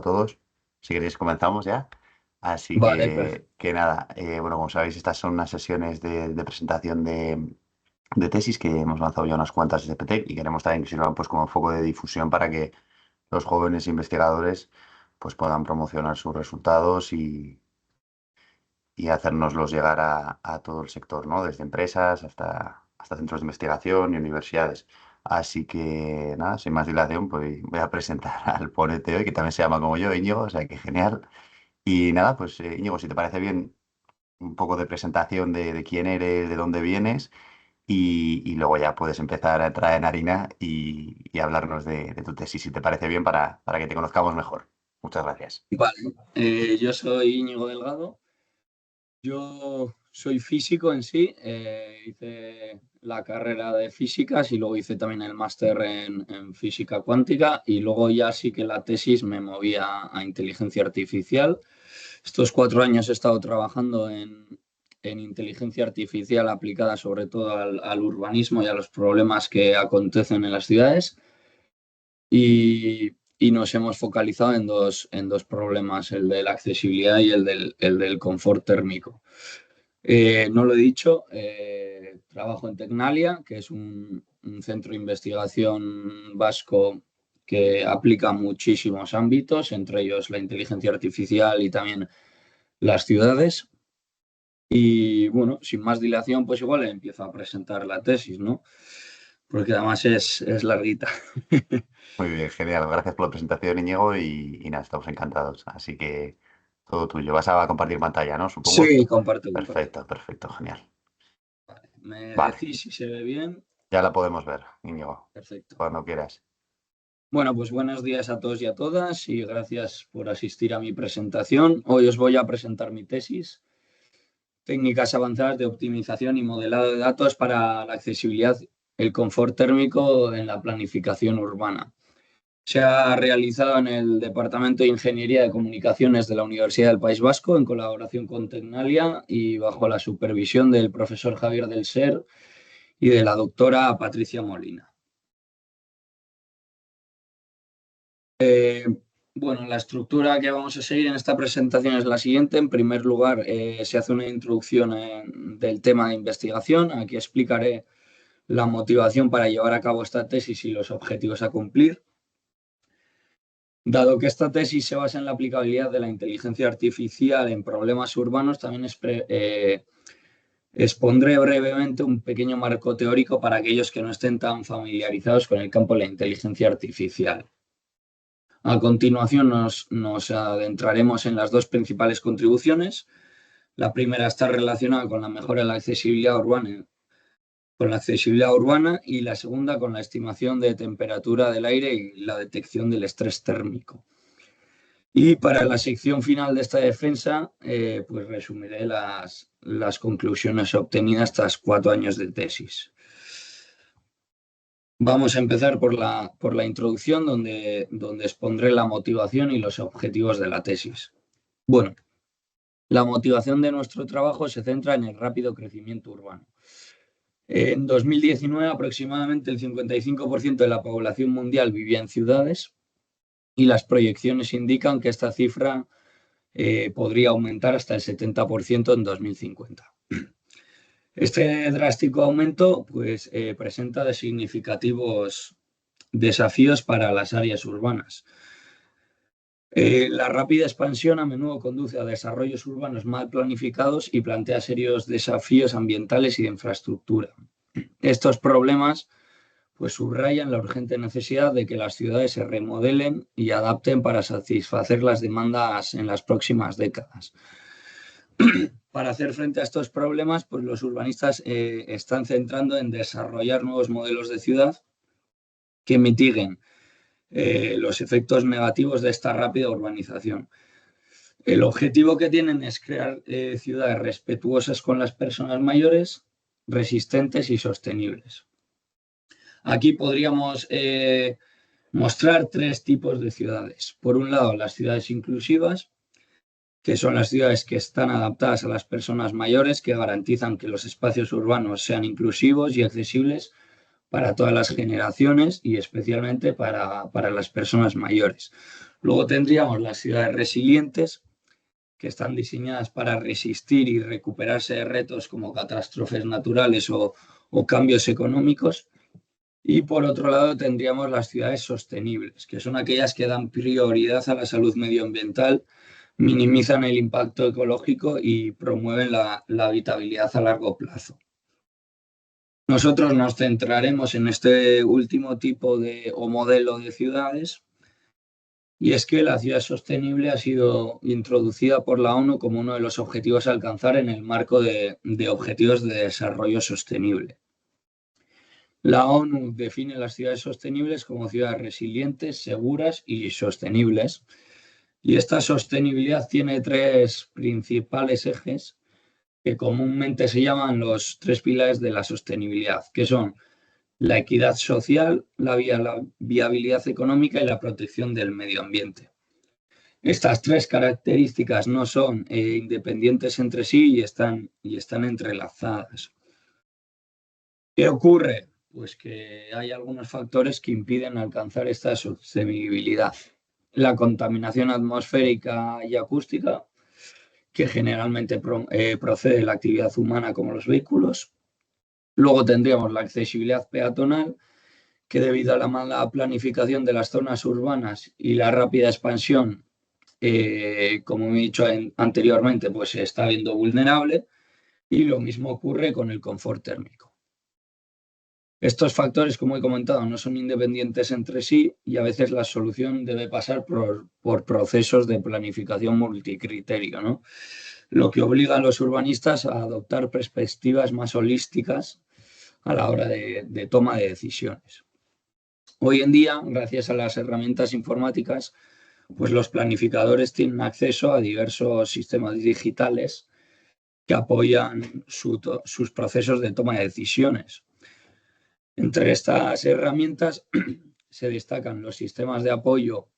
Todos. Si queréis comenzamos ya. Así Vale, perfecto. que nada, bueno, como sabéis, estas son unas sesiones de presentación de tesis que hemos lanzado ya unas cuantas desde PTEC y queremos también que sirvan pues como foco de difusión para que los jóvenes investigadores pues puedan promocionar sus resultados y hacérnoslos llegar a todo el sector, ¿no? Desde empresas hasta centros de investigación y universidades. Así que nada, sin más dilación, pues voy a presentar al ponente hoy, que también se llama como yo, Íñigo, o sea que genial. Y nada, pues Íñigo, si te parece bien, un poco de presentación de quién eres, de dónde vienes, y luego ya puedes empezar a entrar en harina y hablarnos de tu tesis, si te parece bien, para que te conozcamos mejor. Muchas gracias. Vale, yo soy Íñigo Delgado. Yo soy físico en sí. Hice la carrera de físicas y luego hice también el máster en física cuántica y luego ya sí que la tesis me movía a inteligencia artificial. Estos 4 años he estado trabajando en inteligencia artificial aplicada sobre todo al urbanismo y a los problemas que acontecen en las ciudades. Y nos hemos focalizado en dos problemas, el de la accesibilidad y el del confort térmico. No lo he dicho, trabajo en Tecnalia, que es un centro de investigación vasco que aplica muchísimos ámbitos, entre ellos la inteligencia artificial y también las ciudades. Y bueno, sin más dilación, pues igual empiezo a presentar la tesis, ¿no? Porque además es larguita. Muy bien, genial. Gracias por la presentación, Íñigo, y nada, estamos encantados. Así que todo tuyo. Vas a compartir pantalla, ¿no? Supongo. Sí, comparto. Perfecto, perfecto, genial. Me Vale, decís si se ve bien. ya la podemos ver, Íñigo, Perfecto. cuando quieras. Bueno, pues buenos días a todos y a todas y gracias por asistir a mi presentación. Hoy os voy a presentar mi tesis, técnicas avanzadas de optimización y modelado de datos para la accesibilidad, el confort térmico en la planificación urbana. Se ha realizado en el Departamento de Ingeniería de Comunicaciones de la Universidad del País Vasco en colaboración con Tecnalia y bajo la supervisión del profesor Javier del Ser y de la doctora Patricia Molina. Eh, bueno, la estructura que vamos a seguir en esta presentación es la siguiente. En primer lugar, se hace una introducción del tema de investigación. Aquí explicaré la motivación para llevar a cabo esta tesis y los objetivos a cumplir. Dado que esta tesis se basa en la aplicabilidad de la inteligencia artificial en problemas urbanos, también expondré brevemente un pequeño marco teórico para aquellos que no estén tan familiarizados con el campo de la inteligencia artificial. A continuación nos adentraremos en las dos principales contribuciones. La primera está relacionada con la mejora de la accesibilidad urbana y la segunda con la estimación de temperatura del aire y la detección del estrés térmico. Y para la sección final de esta defensa, pues resumiré las conclusiones obtenidas tras 4 años de tesis. Vamos a empezar por la introducción, donde expondré la motivación y los objetivos de la tesis. Bueno, la motivación de nuestro trabajo se centra en el rápido crecimiento urbano. En 2019, aproximadamente el 55% de la población mundial vivía en ciudades y las proyecciones indican que esta cifra podría aumentar hasta el 70% en 2050. Este drástico aumento pues, presenta de significativos desafíos para las áreas urbanas. La rápida expansión a menudo conduce a desarrollos urbanos mal planificados y plantea serios desafíos ambientales y de infraestructura. Estos problemas pues, subrayan la urgente necesidad de que las ciudades se remodelen y adapten para satisfacer las demandas en las próximas décadas. Para hacer frente a estos problemas, pues los urbanistas están centrando en desarrollar nuevos modelos de ciudad que mitiguen los efectos negativos de esta rápida urbanización. El objetivo que tienen es crear ciudades respetuosas con las personas mayores, resistentes y sostenibles. Aquí podríamos mostrar tres tipos de ciudades. Por un lado, las ciudades inclusivas, que son las ciudades que están adaptadas a las personas mayores, que garantizan que los espacios urbanos sean inclusivos y accesibles para todas las generaciones y especialmente para las personas mayores. Luego tendríamos las ciudades resilientes, que están diseñadas para resistir y recuperarse de retos como catástrofes naturales o cambios económicos. Y por otro lado tendríamos las ciudades sostenibles, que son aquellas que dan prioridad a la salud medioambiental, minimizan el impacto ecológico y promueven la habitabilidad a largo plazo. Nosotros nos centraremos en este último tipo o modelo de ciudades, y es que la ciudad sostenible ha sido introducida por la ONU como uno de los objetivos a alcanzar en el marco de Objetivos de Desarrollo Sostenible. La ONU define las ciudades sostenibles como ciudades resilientes, seguras y sostenibles. Y esta sostenibilidad tiene tres principales ejes que comúnmente se llaman los tres pilares de la sostenibilidad, que son la equidad social, la viabilidad económica y la protección del medio ambiente. Estas tres características no son independientes entre sí y están entrelazadas. ¿Qué ocurre? Pues que hay algunos factores que impiden alcanzar esta sostenibilidad. La contaminación atmosférica y acústica, que generalmente procede de la actividad humana como los vehículos. Luego tendríamos la accesibilidad peatonal, que debido a la mala planificación de las zonas urbanas y la rápida expansión, como he dicho anteriormente, pues se está viendo vulnerable, y lo mismo ocurre con el confort térmico. Estos factores, como he comentado, no son independientes entre sí y a veces la solución debe pasar por procesos de planificación multicriterio, ¿no? Lo que obliga a los urbanistas a adoptar perspectivas más holísticas a la hora de toma de decisiones. Hoy en día, gracias a las herramientas informáticas, pues los planificadores tienen acceso a diversos sistemas digitales que apoyan sus procesos de toma de decisiones. Entre estas herramientas se destacan los sistemas de apoyo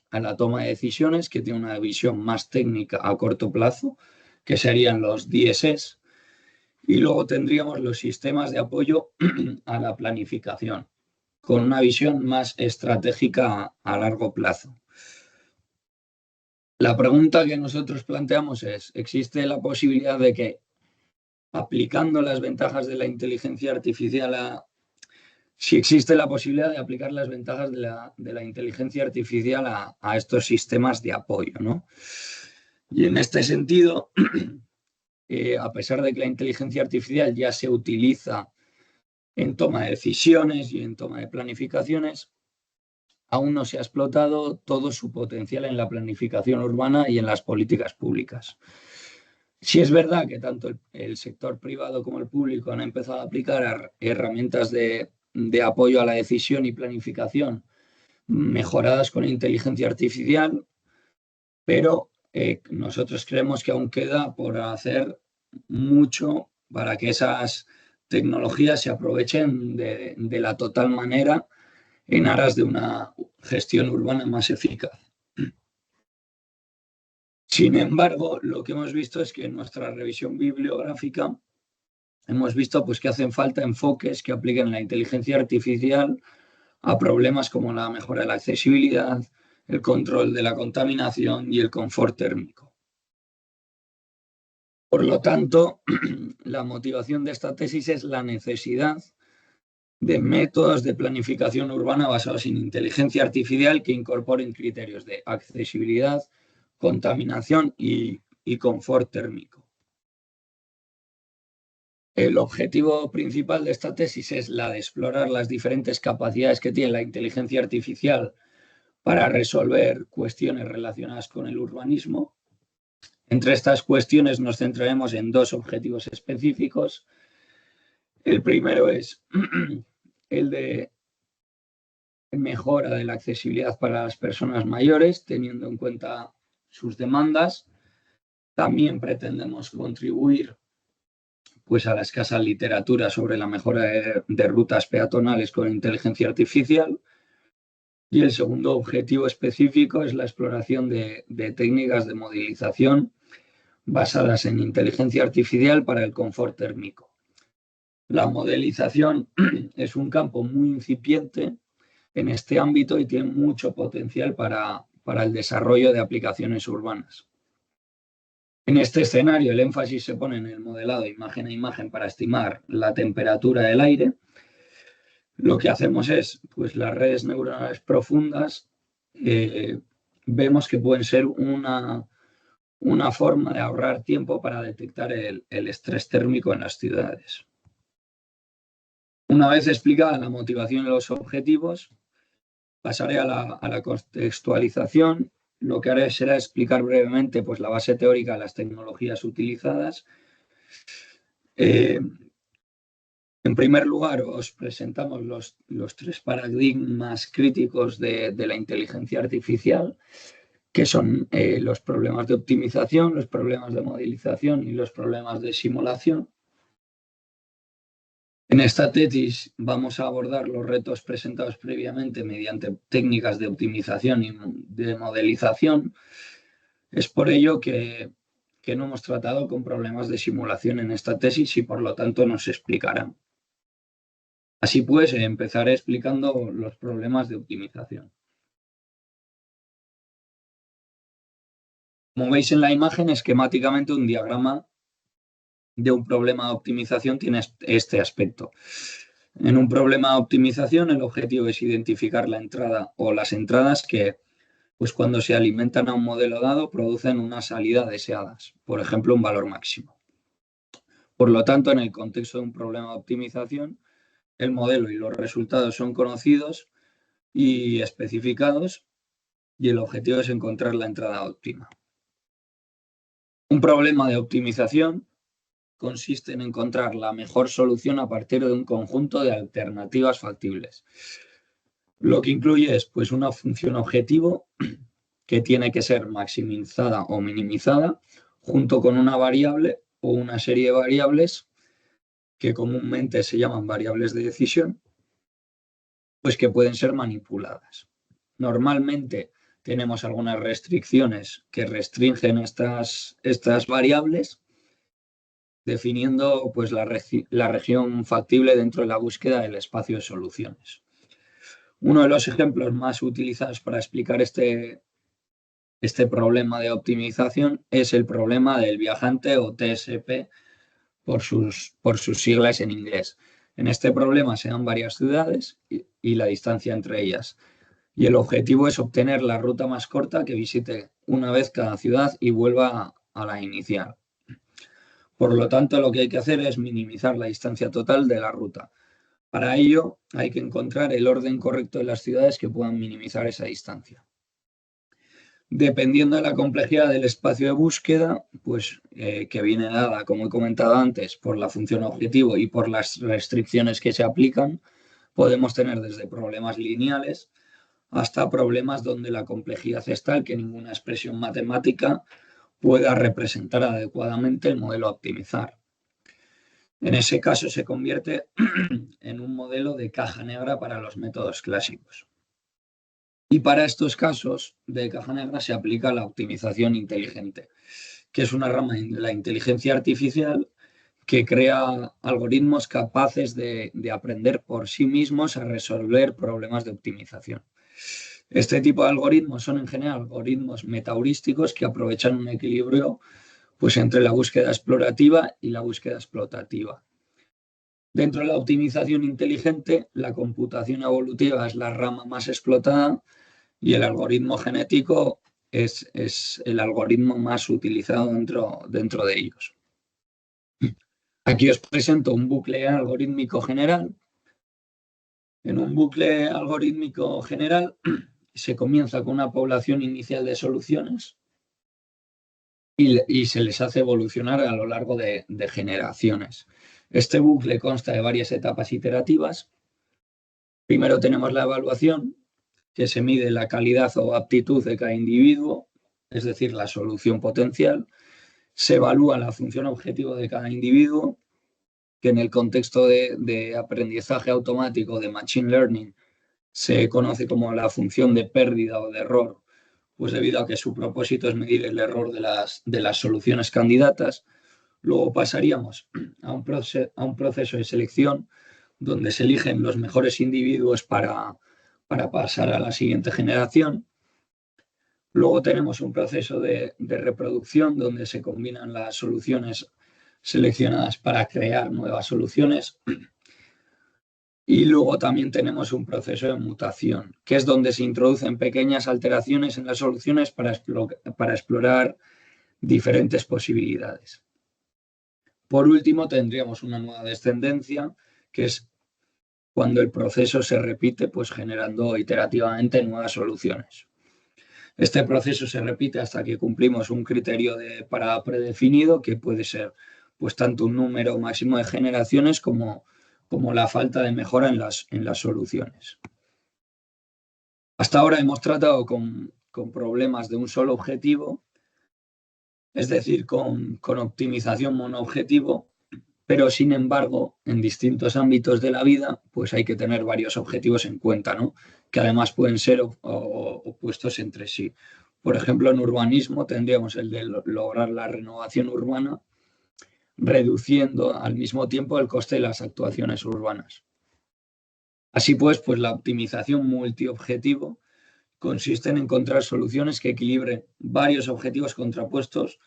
a la toma de decisiones, que tienen una visión más técnica a corto plazo, que serían los DSS, y luego tendríamos los sistemas de apoyo a la planificación, con una visión más estratégica a largo plazo. La pregunta que nosotros planteamos es, ¿existe la posibilidad de que aplicando las ventajas de la inteligencia artificial si existe la posibilidad de aplicar las ventajas de la inteligencia artificial a estos sistemas de apoyo, ¿no? Y en este sentido, a pesar de que la inteligencia artificial ya se utiliza en toma de decisiones y en toma de planificaciones, aún no se ha explotado todo su potencial en la planificación urbana y en las políticas públicas. Sí es verdad que tanto el sector privado como el público han empezado a aplicar herramientas de apoyo a la decisión y planificación mejoradas con inteligencia artificial, pero nosotros creemos que aún queda por hacer mucho para que esas tecnologías se aprovechen de la total manera en aras de una gestión urbana más eficaz. Sin embargo, lo que hemos visto es que en nuestra revisión bibliográfica hemos visto pues, que hacen falta enfoques que apliquen la inteligencia artificial a problemas como la mejora de la accesibilidad, el control de la contaminación y el confort térmico. Por lo tanto, la motivación de esta tesis es la necesidad de métodos de planificación urbana basados en inteligencia artificial que incorporen criterios de accesibilidad, contaminación y confort térmico. El objetivo principal de esta tesis es la de explorar las diferentes capacidades que tiene la inteligencia artificial para resolver cuestiones relacionadas con el urbanismo. Entre estas cuestiones nos centraremos en dos objetivos específicos. El primero es el de mejora de la accesibilidad para las personas mayores, teniendo en cuenta sus demandas. También pretendemos contribuir pues, a la escasa literatura sobre la mejora de rutas peatonales con inteligencia artificial. Y el segundo objetivo específico es la exploración de técnicas de modelización basadas en inteligencia artificial para el confort térmico. La modelización es un campo muy incipiente en este ámbito y tiene mucho potencial para el desarrollo de aplicaciones urbanas. En este escenario, el énfasis se pone en el modelado imagen a imagen para estimar la temperatura del aire. Lo que hacemos es, pues las redes neuronales profundas, vemos que pueden ser una forma de ahorrar tiempo para detectar el estrés térmico en las ciudades. Una vez explicada la motivación y los objetivos, pasaré a la contextualización. Lo que haré será explicar brevemente pues, la base teórica de las tecnologías utilizadas. En primer lugar, os presentamos los tres paradigmas críticos de la inteligencia artificial, que son los problemas de optimización, los problemas de modelización y los problemas de simulación. En esta tesis vamos a abordar los retos presentados previamente mediante técnicas de optimización y de modelización. Es por ello que no hemos tratado con problemas de simulación en esta tesis y por lo tanto nos explicarán. Así pues, empezaré explicando los problemas de optimización. Como veis en la imagen, esquemáticamente un diagrama de un problema de optimización tiene este aspecto. En un problema de optimización, el objetivo es identificar la entrada o las entradas que, pues cuando se alimentan a un modelo dado, producen una salida deseadas, por ejemplo, un valor máximo. Por lo tanto, en el contexto de un problema de optimización, el modelo y los resultados son conocidos y especificados y el objetivo es encontrar la entrada óptima. Un problema de optimización consiste en encontrar la mejor solución a partir de un conjunto de alternativas factibles. Lo que incluye es pues, una función objetivo que tiene que ser maximizada o minimizada junto con una variable o una serie de variables que comúnmente se llaman variables de decisión, pues que pueden ser manipuladas. Normalmente tenemos algunas restricciones que restringen estas variables, definiendo pues, la región factible dentro de la búsqueda del espacio de soluciones. Uno de los ejemplos más utilizados para explicar este problema de optimización es el problema del viajante o TSP por sus siglas en inglés. En este problema se dan varias ciudades y la distancia entre ellas. Y el objetivo es obtener la ruta más corta que visite una vez cada ciudad y vuelva a la inicial. Por lo tanto, lo que hay que hacer es minimizar la distancia total de la ruta. Para ello, hay que encontrar el orden correcto de las ciudades que puedan minimizar esa distancia. Dependiendo de la complejidad del espacio de búsqueda, pues que viene dada, como he comentado antes, por la función objetivo y por las restricciones que se aplican, podemos tener desde problemas lineales hasta problemas donde la complejidad es tal que ninguna expresión matemática pueda representar adecuadamente el modelo a optimizar. En ese caso se convierte en un modelo de caja negra para los métodos clásicos. Y para estos casos de caja negra se aplica la optimización inteligente, que es una rama de la inteligencia artificial que crea algoritmos capaces de aprender por sí mismos a resolver problemas de optimización. Este tipo de algoritmos son en general algoritmos metaheurísticos que aprovechan un equilibrio pues, entre la búsqueda explorativa y la búsqueda explotativa. Dentro de la optimización inteligente, la computación evolutiva es la rama más explotada y el algoritmo genético es el algoritmo más utilizado dentro de ellos. Aquí os presento un bucle algorítmico general. En un bucle algorítmico general se comienza con una población inicial de soluciones y se les hace evolucionar a lo largo de generaciones. Este bucle consta de varias etapas iterativas. Primero tenemos la evaluación, que se mide la calidad o aptitud de cada individuo, es decir, la solución potencial. Se evalúa la función objetivo de cada individuo, que en el contexto de aprendizaje automático de Machine Learning se conoce como la función de pérdida o de error, pues debido a que su propósito es medir el error de las soluciones candidatas. Luego pasaríamos a un proceso de selección donde se eligen los mejores individuos para pasar a la siguiente generación. Luego tenemos un proceso de reproducción donde se combinan las soluciones seleccionadas para crear nuevas soluciones. Y luego también tenemos un proceso de mutación, que es donde se introducen pequeñas alteraciones en las soluciones para explorar diferentes posibilidades. Por último, tendríamos una nueva descendencia, que es cuando el proceso se repite, pues generando iterativamente nuevas soluciones. Este proceso se repite hasta que cumplimos un criterio de parada predefinido, que puede ser pues tanto un número máximo de generaciones como la falta de mejora en las soluciones. Hasta ahora hemos tratado con problemas de un solo objetivo, es decir, con optimización monoobjetivo, pero sin embargo, en distintos ámbitos de la vida, pues hay que tener varios objetivos en cuenta, ¿no? Que además pueden ser opuestos entre sí. Por ejemplo, en urbanismo tendríamos el de lograr la renovación urbana, reduciendo al mismo tiempo el coste de las actuaciones urbanas. Así pues, la optimización multiobjetivo consiste en encontrar soluciones que equilibren varios objetivos contrapuestos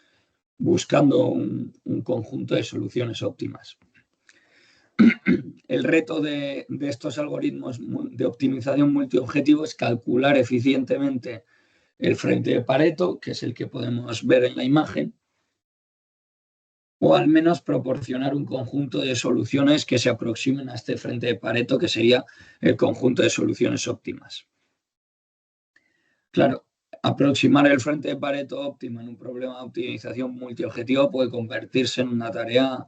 buscando un conjunto de soluciones óptimas. El reto de estos algoritmos de optimización multiobjetivo es calcular eficientemente el frente de Pareto, que es el que podemos ver en la imagen, o al menos proporcionar un conjunto de soluciones que se aproximen a este frente de Pareto, que sería el conjunto de soluciones óptimas. Claro, aproximar el frente de Pareto óptimo en un problema de optimización multiobjetivo puede convertirse en una tarea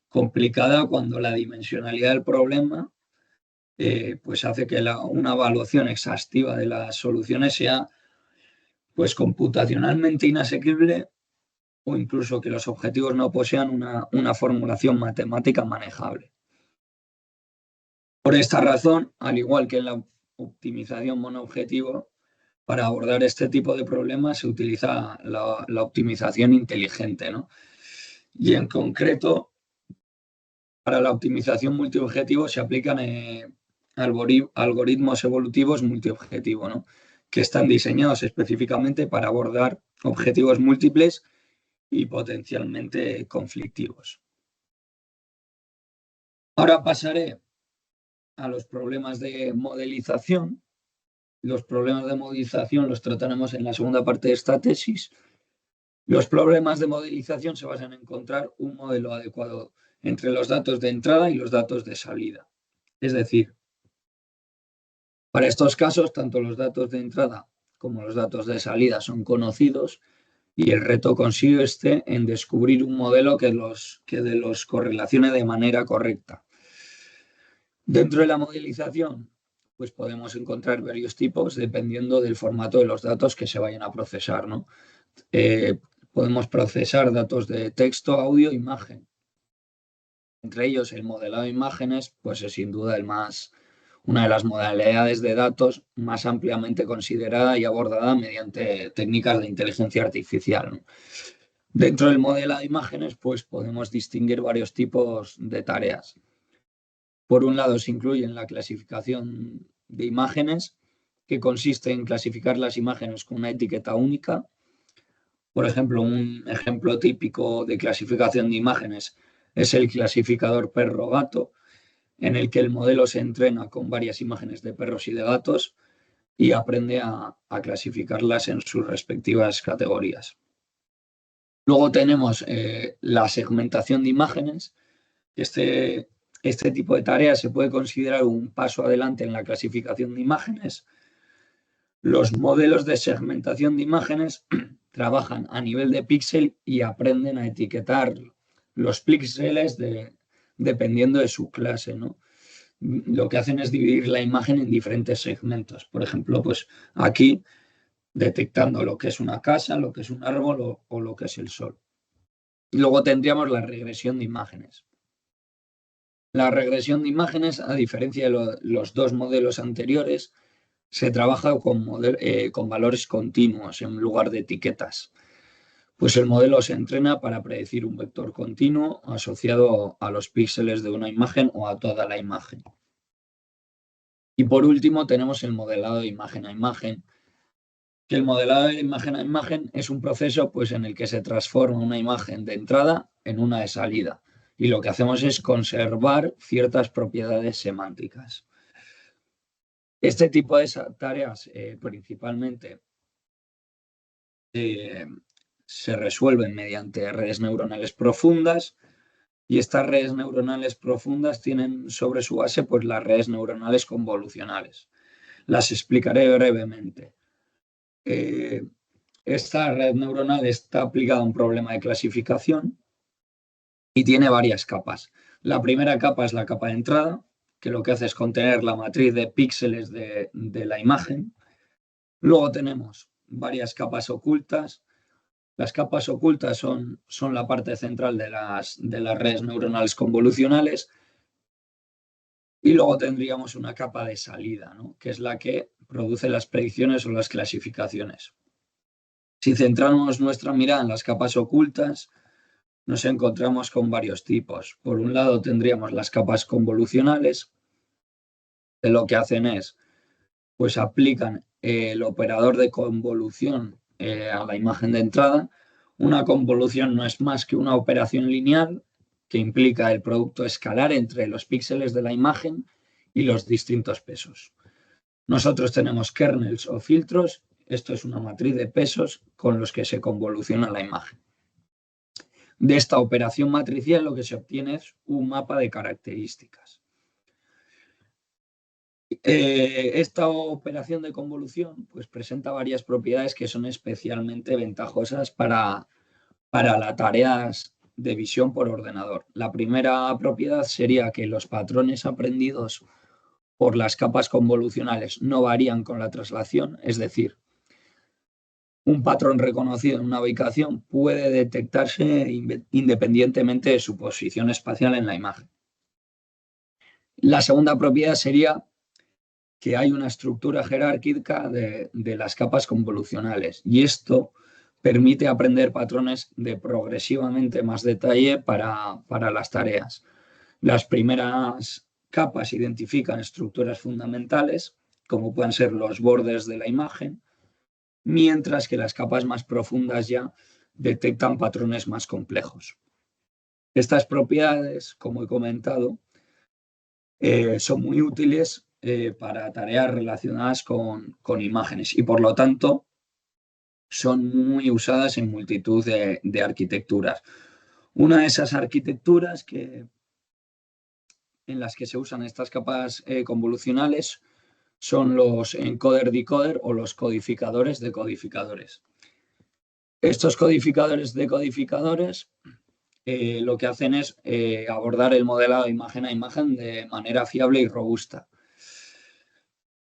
complicada cuando la dimensionalidad del problema pues hace que una evaluación exhaustiva de las soluciones sea pues computacionalmente inasequible o incluso que los objetivos no posean una formulación matemática manejable. Por esta razón, al igual que en la optimización monoobjetivo, para abordar este tipo de problemas se utiliza la optimización inteligente, ¿no? Y en concreto, para la optimización multiobjetivo se aplican algoritmos evolutivos multiobjetivo, ¿no? Que están diseñados específicamente para abordar objetivos múltiples y potencialmente conflictivos. Ahora pasaré a los problemas de modelización. Los problemas de modelización los trataremos en la segunda parte de esta tesis. Los problemas de modelización se basan en encontrar un modelo adecuado entre los datos de entrada y los datos de salida. Es decir, para estos casos, tanto los datos de entrada como los datos de salida son conocidos y el reto consiste en descubrir un modelo que los correlacione de manera correcta. Dentro de la modelización, pues podemos encontrar varios tipos dependiendo del formato de los datos que se vayan a procesar, ¿no? Podemos procesar datos de texto, audio, imagen. Entre ellos, el modelado de imágenes, pues es sin duda una de las modalidades de datos más ampliamente considerada y abordada mediante técnicas de inteligencia artificial, ¿no? Dentro del modelado de imágenes, pues podemos distinguir varios tipos de tareas. Por un lado, se incluyen la clasificación de imágenes, que consiste en clasificar las imágenes con una etiqueta única. Por ejemplo, un ejemplo típico de clasificación de imágenes es el clasificador perro-gato, en el que el modelo se entrena con varias imágenes de perros y de gatos y aprende a clasificarlas en sus respectivas categorías. Luego tenemos la segmentación de imágenes. Este tipo de tareas se puede considerar un paso adelante en la clasificación de imágenes. Los modelos de segmentación de imágenes trabajan a nivel de píxel y aprenden a etiquetar los píxeles dependiendo de su clase, ¿no? Lo que hacen es dividir la imagen en diferentes segmentos. Por ejemplo, pues aquí detectando lo que es una casa, lo que es un árbol o lo que es el sol. Y luego tendríamos la regresión de imágenes. La regresión de imágenes, a diferencia de los dos modelos anteriores, se trabaja con valores continuos en lugar de etiquetas. Pues el modelo se entrena para predecir un vector continuo asociado a los píxeles de una imagen o a toda la imagen. Y por último tenemos el modelado de imagen a imagen, que el modelado de imagen a imagen es un proceso pues, en el que se transforma una imagen de entrada en una de salida. Y lo que hacemos es conservar ciertas propiedades semánticas. Este tipo de tareas principalmente se resuelven mediante redes neuronales profundas, y estas redes neuronales profundas tienen sobre su base pues, las redes neuronales convolucionales. Las explicaré brevemente. Esta red neuronal está aplicada a un problema de clasificación y tiene varias capas. La primera capa es la capa de entrada, que lo que hace es contener la matriz de píxeles de la imagen. Luego tenemos varias capas ocultas. Las capas ocultas son la parte central de las redes neuronales convolucionales. Y luego tendríamos una capa de salida, ¿no? Que es la que produce las predicciones o las clasificaciones. Si centramos nuestra mirada en las capas ocultas, nos encontramos con varios tipos. Por un lado tendríamos las capas convolucionales, que lo que hacen es, pues aplican el operador de convolución a la imagen de entrada. Una convolución no es más que una operación lineal que implica el producto escalar entre los píxeles de la imagen y los distintos pesos. Nosotros tenemos kernels o filtros. Esto es una matriz de pesos con los que se convoluciona la imagen. De esta operación matricial lo que se obtiene es un mapa de características. Esta operación de convolución pues, presenta varias propiedades que son especialmente ventajosas para las tareas de visión por ordenador. La primera propiedad sería que los patrones aprendidos por las capas convolucionales no varían con la traslación, es decir, un patrón reconocido en una ubicación puede detectarse independientemente de su posición espacial en la imagen. La segunda propiedad sería que hay una estructura jerárquica de las capas convolucionales y esto permite aprender patrones de progresivamente más detalle para las tareas. Las primeras capas identifican estructuras fundamentales, como pueden ser los bordes de la imagen, mientras que las capas más profundas ya detectan patrones más complejos. Estas propiedades, como he comentado, son muy útiles para tareas relacionadas con imágenes y por lo tanto son muy usadas en multitud de arquitecturas. Una de esas arquitecturas en las que se usan estas capas convolucionales son los encoder-decoder o los codificadores de codificadores. Estos codificadores de codificadores lo que hacen es abordar el modelado imagen a imagen de manera fiable y robusta.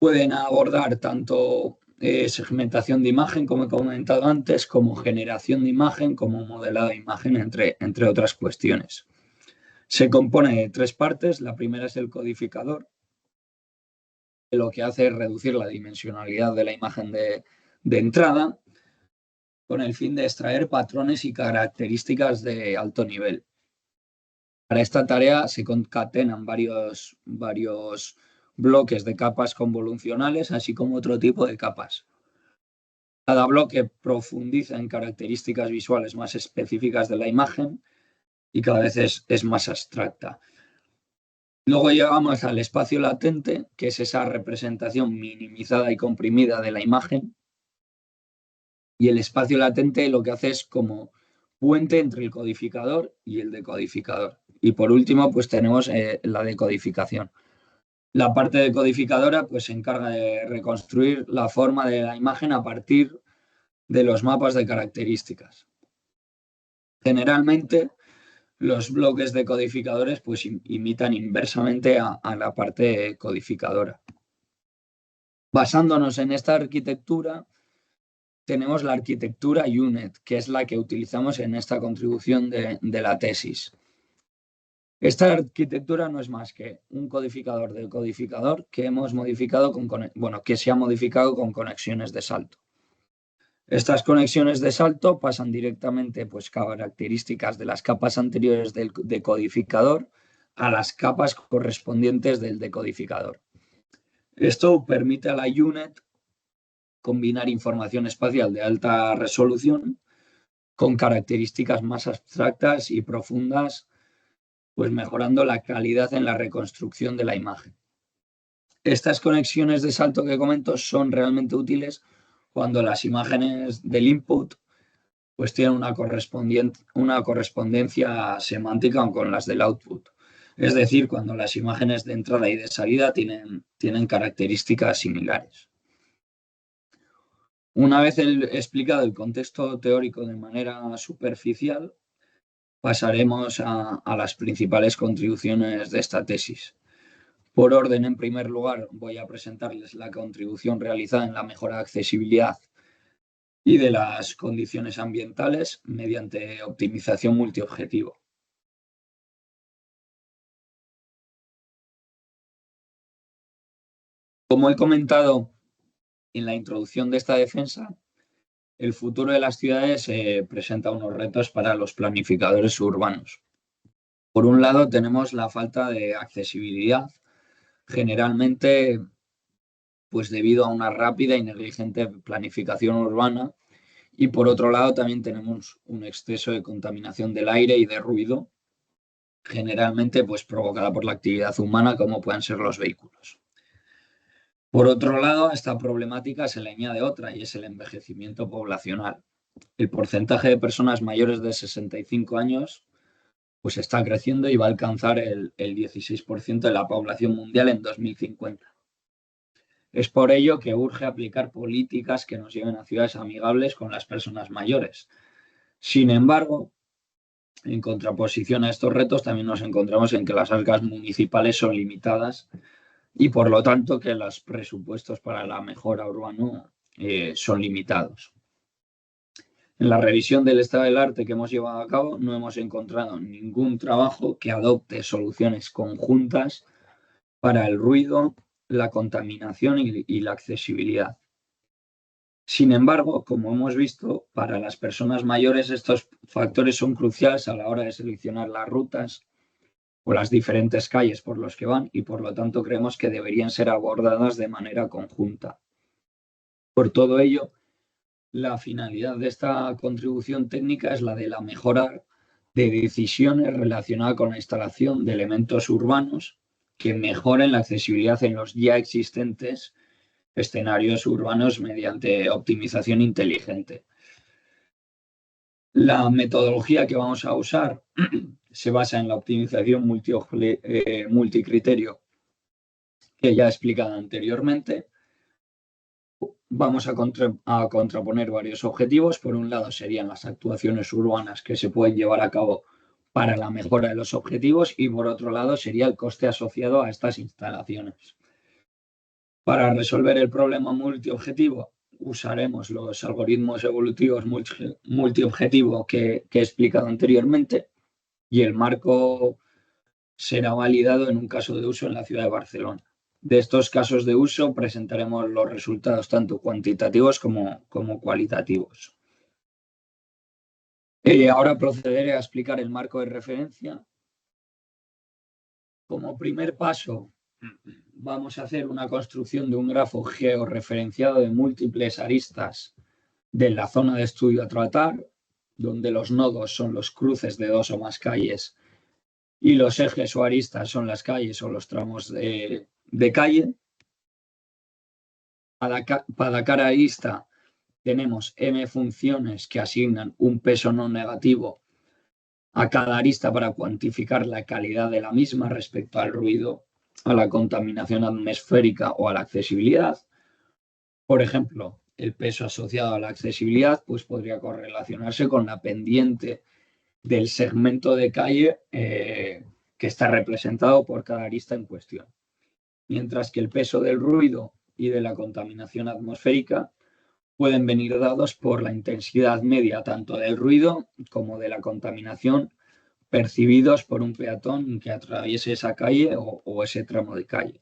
Pueden abordar tanto segmentación de imagen, como he comentado antes, como generación de imagen, como modelado de imagen, entre otras cuestiones. Se compone de tres partes. La primera es el codificador, que lo que hace es reducir la dimensionalidad de la imagen de entrada con el fin de extraer patrones y características de alto nivel. Para esta tarea se concatenan varios bloques de capas convolucionales, así como otro tipo de capas. Cada bloque profundiza en características visuales más específicas de la imagen y cada vez es más abstracta. Luego llegamos al espacio latente, que es esa representación minimizada y comprimida de la imagen. Y el espacio latente lo que hace es como puente entre el codificador y el decodificador. Y por último, pues tenemos la decodificación. La parte decodificadora pues, se encarga de reconstruir la forma de la imagen a partir de los mapas de características. Generalmente, los bloques decodificadores pues, imitan inversamente a la parte codificadora. Basándonos en esta arquitectura, tenemos la arquitectura UNet, que es la que utilizamos en esta contribución de la tesis. Esta arquitectura no es más que un codificador del codificador que hemos modificado que se ha modificado con conexiones de salto. Estas conexiones de salto pasan directamente pues, características de las capas anteriores del decodificador a las capas correspondientes del decodificador. Esto permite a la UNET combinar información espacial de alta resolución con características más abstractas y profundas, pues mejorando la calidad en la reconstrucción de la imagen. Estas conexiones de salto que comento son realmente útiles cuando las imágenes del input pues tienen una correspondencia semántica con las del output. Es decir, cuando las imágenes de entrada y de salida tienen características similares. Una vez explicado el contexto teórico de manera superficial, pasaremos a las principales contribuciones de esta tesis. Por orden, en primer lugar, voy a presentarles la contribución realizada en la mejora de accesibilidad y de las condiciones ambientales mediante optimización multiobjetivo. Como he comentado en la introducción de esta defensa, el futuro de las ciudades presenta unos retos para los planificadores urbanos. Por un lado, tenemos la falta de accesibilidad, generalmente pues debido a una rápida y negligente planificación urbana, y por otro lado también tenemos un exceso de contaminación del aire y de ruido, generalmente pues provocada por la actividad humana como puedan ser los vehículos. Por otro lado, a esta problemática se le añade otra y es el envejecimiento poblacional. El porcentaje de personas mayores de 65 años pues está creciendo y va a alcanzar el 16% de la población mundial en 2050. Es por ello que urge aplicar políticas que nos lleven a ciudades amigables con las personas mayores. Sin embargo, en contraposición a estos retos, también nos encontramos en que las arcas municipales son limitadas y por lo tanto que los presupuestos para la mejora urbana son limitados. En la revisión del estado del arte que hemos llevado a cabo no hemos encontrado ningún trabajo que adopte soluciones conjuntas para el ruido, la contaminación y la accesibilidad. Sin embargo, como hemos visto, para las personas mayores estos factores son cruciales a la hora de seleccionar las rutas o las diferentes calles por los que van y por lo tanto creemos que deberían ser abordadas de manera conjunta. Por todo ello, la finalidad de esta contribución técnica es la de la mejora de decisiones relacionadas con la instalación de elementos urbanos que mejoren la accesibilidad en los ya existentes escenarios urbanos mediante optimización inteligente. La metodología que vamos a usar se basa en la optimización multicriterio que ya he explicado anteriormente. Vamos a contraponer varios objetivos. Por un lado serían las actuaciones urbanas que se pueden llevar a cabo para la mejora de los objetivos y por otro lado sería el coste asociado a estas instalaciones. Para resolver el problema multiobjetivo usaremos los algoritmos evolutivos multiobjetivo que he explicado anteriormente y el marco será validado en un caso de uso en la ciudad de Barcelona. De estos casos de uso presentaremos los resultados tanto cuantitativos como cualitativos. Ahora procederé a explicar el marco de referencia. Como primer paso, vamos a hacer una construcción de un grafo georreferenciado de múltiples aristas de la zona de estudio a tratar, donde los nodos son los cruces de dos o más calles y los ejes o aristas son las calles o los tramos de calle. Para cada arista tenemos m funciones que asignan un peso no negativo a cada arista para cuantificar la calidad de la misma respecto al ruido, a la contaminación atmosférica o a la accesibilidad. Por ejemplo, el peso asociado a la accesibilidad pues podría correlacionarse con la pendiente del segmento de calle que está representado por cada arista en cuestión. Mientras que el peso del ruido y de la contaminación atmosférica pueden venir dados por la intensidad media tanto del ruido como de la contaminación percibidos por un peatón que atraviese esa calle o ese tramo de calle.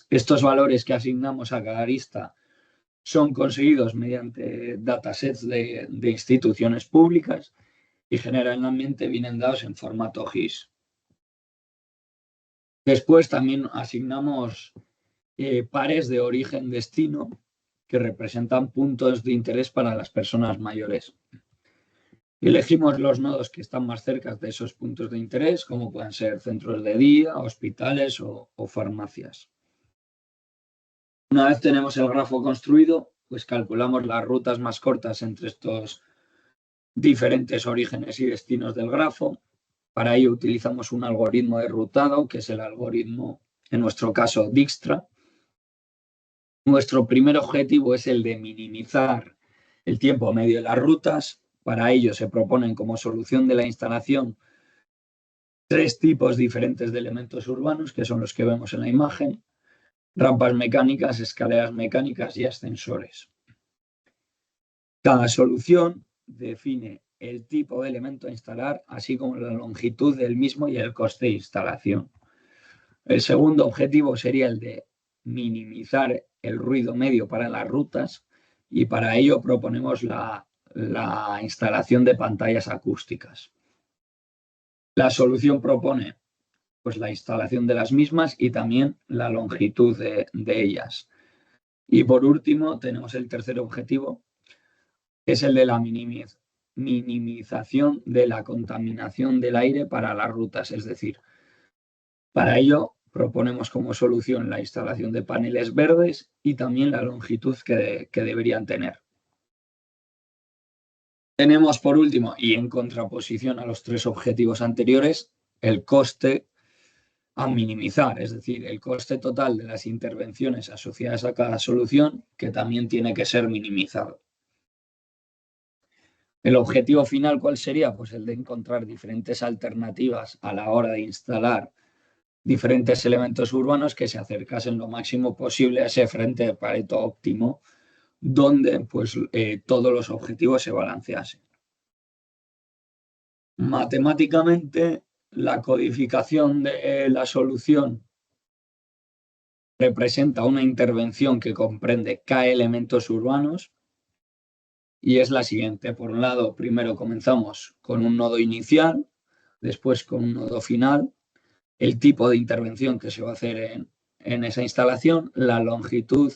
Estos valores que asignamos a cada arista Son conseguidos mediante datasets de instituciones públicas y generalmente vienen dados en formato GIS. Después también asignamos pares de origen-destino que representan puntos de interés para las personas mayores. Elegimos los nodos que están más cerca de esos puntos de interés, como pueden ser centros de día, hospitales o farmacias. Una vez tenemos el grafo construido, pues calculamos las rutas más cortas entre estos diferentes orígenes y destinos del grafo. Para ello utilizamos un algoritmo de rutado, que es el algoritmo, en nuestro caso, Dijkstra. Nuestro primer objetivo es el de minimizar el tiempo medio de las rutas. Para ello se proponen como solución de la instalación 3 tipos diferentes de elementos urbanos, que son los que vemos en la imagen: rampas mecánicas, escaleras mecánicas y ascensores. Cada solución define el tipo de elemento a instalar, así como la longitud del mismo y el coste de instalación. El segundo objetivo sería el de minimizar el ruido medio para las rutas, y para ello proponemos la instalación de pantallas acústicas. La solución propone pues la instalación de las mismas y también la longitud de ellas. Y por último tenemos el tercer objetivo, que es el de la minimización de la contaminación del aire para las rutas. Es decir, para ello proponemos como solución la instalación de paneles verdes y también la longitud que deberían tener. Tenemos por último, y en contraposición a los 3 objetivos anteriores, el coste a minimizar, es decir, el coste total de las intervenciones asociadas a cada solución, que también tiene que ser minimizado. El objetivo final, ¿cuál sería? Pues el de encontrar diferentes alternativas a la hora de instalar diferentes elementos urbanos que se acercasen lo máximo posible a ese frente de Pareto óptimo, donde pues, todos los objetivos se balanceasen. Matemáticamente, la codificación de la solución representa una intervención que comprende K elementos urbanos y es la siguiente. Por un lado, primero comenzamos con un nodo inicial, después con un nodo final, el tipo de intervención que se va a hacer en esa instalación, la longitud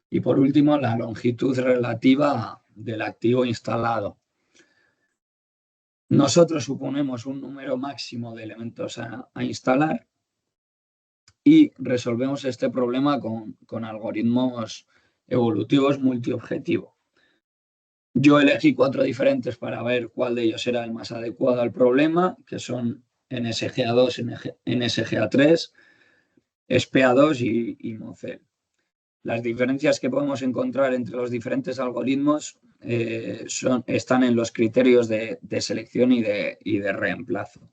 y por último la longitud relativa del activo instalado. Nosotros suponemos un número máximo de elementos a instalar y resolvemos este problema con algoritmos evolutivos multiobjetivo. Yo elegí 4 diferentes para ver cuál de ellos era el más adecuado al problema, que son NSGA2, NSGA3, SPA2 y Mosel. Las diferencias que podemos encontrar entre los diferentes algoritmos están en los criterios de selección y de reemplazo.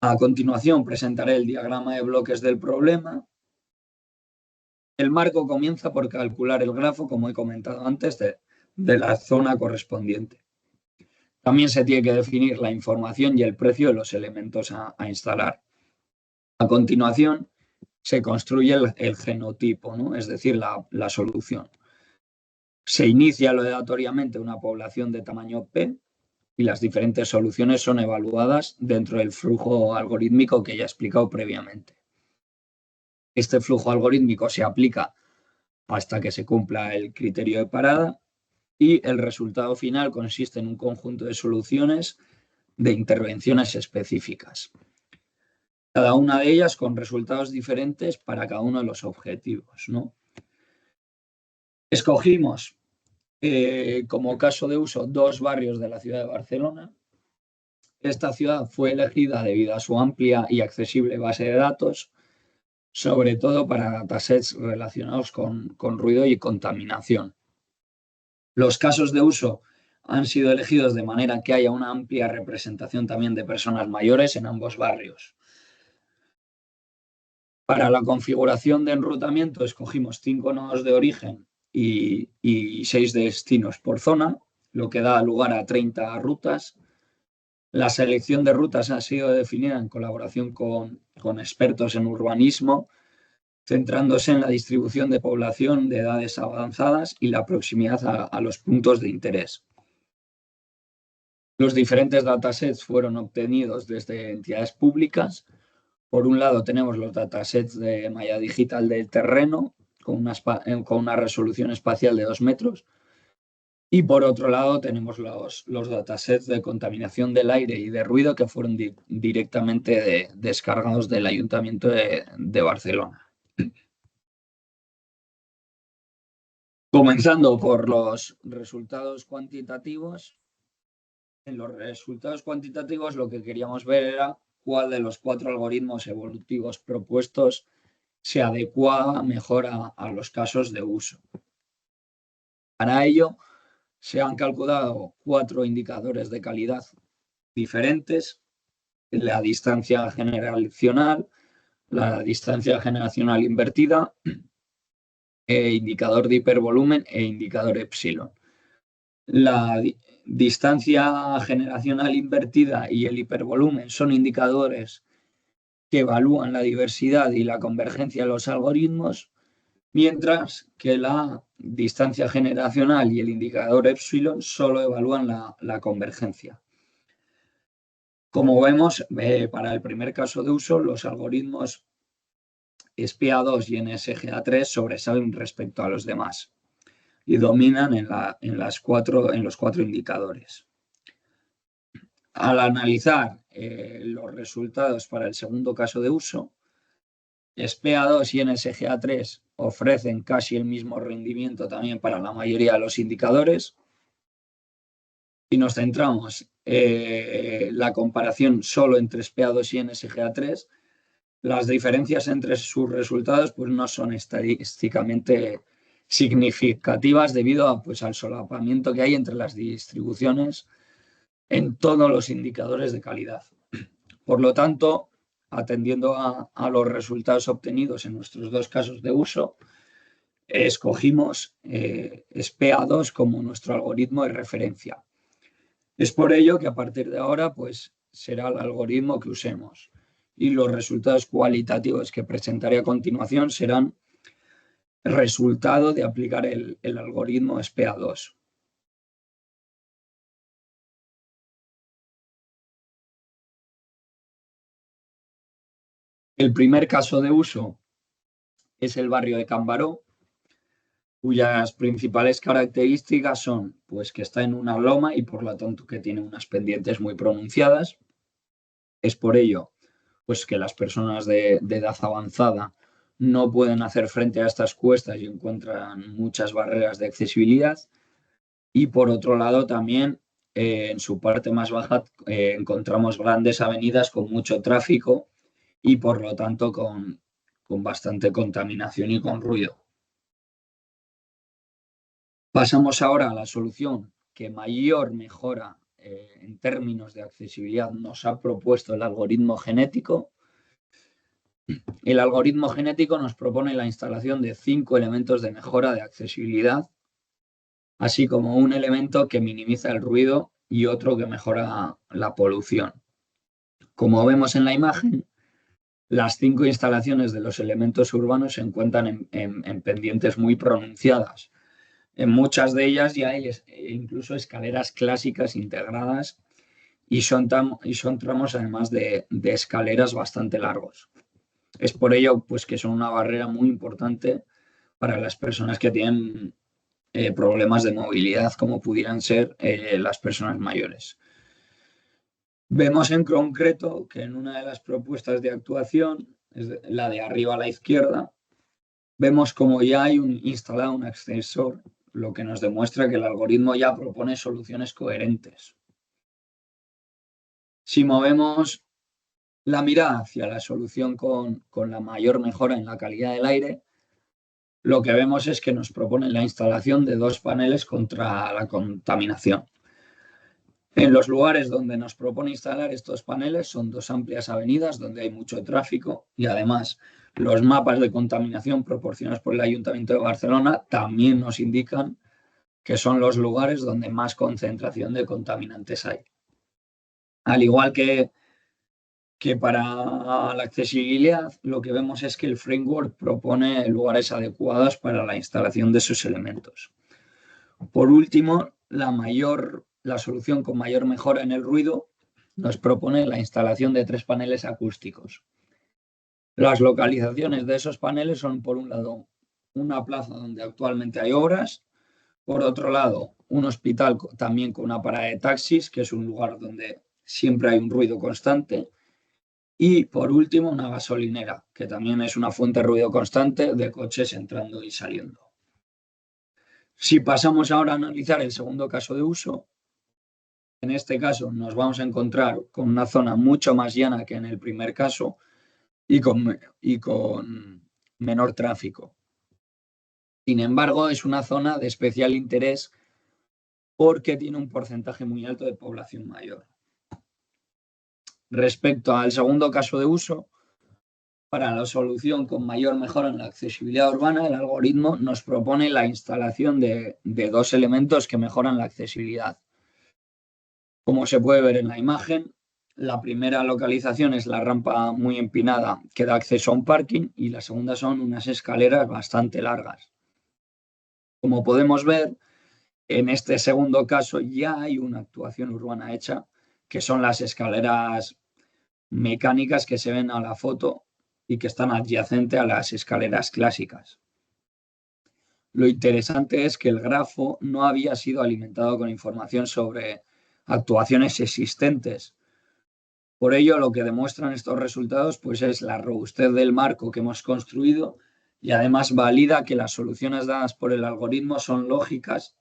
A continuación presentaré el diagrama de bloques del problema. El marco comienza por calcular el grafo, como he comentado antes, de la zona correspondiente. También se tiene que definir la información y el precio de los elementos a instalar. A continuación se construye el genotipo, ¿no? Es decir, la solución. Se inicia aleatoriamente una población de tamaño P y las diferentes soluciones son evaluadas dentro del flujo algorítmico que ya he explicado previamente. Este flujo algorítmico se aplica hasta que se cumpla el criterio de parada y el resultado final consiste en un conjunto de soluciones de intervenciones específicas. Cada una de ellas con resultados diferentes para cada uno de los objetivos, ¿no? Escogimos como caso de uso 2 barrios de la ciudad de Barcelona. Esta ciudad fue elegida debido a su amplia y accesible base de datos, sobre todo para datasets relacionados con ruido y contaminación. Los casos de uso han sido elegidos de manera que haya una amplia representación también de personas mayores en ambos barrios. Para la configuración de enrutamiento escogimos 5 nodos de origen y 6 destinos por zona, lo que da lugar a 30 rutas. La selección de rutas ha sido definida en colaboración con expertos en urbanismo centrándose en la distribución de población de edades avanzadas y la proximidad a los puntos de interés. Los diferentes datasets fueron obtenidos desde entidades públicas. Por un lado tenemos los datasets de malla digital del terreno con una resolución espacial de 2 metros. Y por otro lado tenemos los datasets de contaminación del aire y de ruido que fueron directamente descargados del Ayuntamiento de Barcelona. Comenzando por los resultados cuantitativos. En los resultados cuantitativos lo que queríamos ver era cuál de los 4 algoritmos evolutivos propuestos se adecua mejor a los casos de uso. Para ello, se han calculado 4 indicadores de calidad diferentes: la distancia generacional, la distancia generacional invertida, indicador de hipervolumen e indicador epsilon. La distancia generacional invertida y el hipervolumen son indicadores que evalúan la diversidad y la convergencia de los algoritmos, mientras que la distancia generacional y el indicador epsilon solo evalúan la convergencia. Como vemos, para el primer caso de uso, los algoritmos SPA2 y NSGA3 sobresalen respecto a los demás y dominan en los 4 indicadores. Al analizar los resultados para el segundo caso de uso, SPA2 y NSGA3 ofrecen casi el mismo rendimiento también para la mayoría de los indicadores. Si nos centramos la comparación solo entre SPA2 y NSGA3, las diferencias entre sus resultados pues, no son estadísticamente significativas debido al solapamiento que hay entre las distribuciones en todos los indicadores de calidad. Por lo tanto, atendiendo a los resultados obtenidos en nuestros 2 casos de uso, escogimos SPA2 como nuestro algoritmo de referencia. Es por ello que a partir de ahora pues, será el algoritmo que usemos, y los resultados cualitativos que presentaré a continuación serán resultado de aplicar el algoritmo SPA2. El primer caso de uso es el barrio de Can Baró, cuyas principales características son pues, que está en una loma y por lo tanto que tiene unas pendientes muy pronunciadas. Es por ello pues, que las personas de edad avanzada no pueden hacer frente a estas cuestas y encuentran muchas barreras de accesibilidad. Y por otro lado también en su parte más baja encontramos grandes avenidas con mucho tráfico y por lo tanto con bastante contaminación y con ruido. Pasamos ahora a la solución que mayor mejora en términos de accesibilidad nos ha propuesto el algoritmo genético. El algoritmo genético nos propone la instalación de 5 elementos de mejora de accesibilidad, así como un elemento que minimiza el ruido y otro que mejora la polución. Como vemos en la imagen, las 5 instalaciones de los elementos urbanos se encuentran en pendientes muy pronunciadas. En muchas de ellas ya hay incluso escaleras clásicas integradas y son tramos además de escaleras bastante largos. Es por ello pues, que son una barrera muy importante para las personas que tienen problemas de movilidad, como pudieran ser las personas mayores. Vemos en concreto que en una de las propuestas de actuación, la de arriba a la izquierda, vemos como ya hay instalado un ascensor, lo que nos demuestra que el algoritmo ya propone soluciones coherentes. Si movemos la mirada hacia la solución con la mayor mejora en la calidad del aire, lo que vemos es que nos propone la instalación de 2 paneles contra la contaminación. En los lugares donde nos propone instalar estos paneles son 2 amplias avenidas donde hay mucho tráfico y además los mapas de contaminación proporcionados por el Ayuntamiento de Barcelona también nos indican que son los lugares donde más concentración de contaminantes hay. Al igual que que para la accesibilidad lo que vemos es que el framework propone lugares adecuados para la instalación de esos elementos. Por último, la solución con mayor mejora en el ruido nos propone la instalación de 3 paneles acústicos. Las localizaciones de esos paneles son, por un lado, una plaza donde actualmente hay obras, por otro lado, un hospital también con una parada de taxis, que es un lugar donde siempre hay un ruido constante, y por último, una gasolinera, que también es una fuente de ruido constante de coches entrando y saliendo. Si pasamos ahora a analizar el segundo caso de uso, en este caso nos vamos a encontrar con una zona mucho más llana que en el primer caso y con menor tráfico. Sin embargo, es una zona de especial interés porque tiene un porcentaje muy alto de población mayor. Respecto al segundo caso de uso, para la solución con mayor mejora en la accesibilidad urbana, el algoritmo nos propone la instalación de 2 elementos que mejoran la accesibilidad. Como se puede ver en la imagen, la primera localización es la rampa muy empinada que da acceso a un parking y la segunda son unas escaleras bastante largas. Como podemos ver, en este segundo caso ya hay una actuación urbana hecha, que son las escaleras mecánicas que se ven a la foto y que están adyacentes a las escaleras clásicas. Lo interesante es que el grafo no había sido alimentado con información sobre actuaciones existentes. Por ello, lo que demuestran estos resultados pues, es la robustez del marco que hemos construido y además valida que las soluciones dadas por el algoritmo son lógicas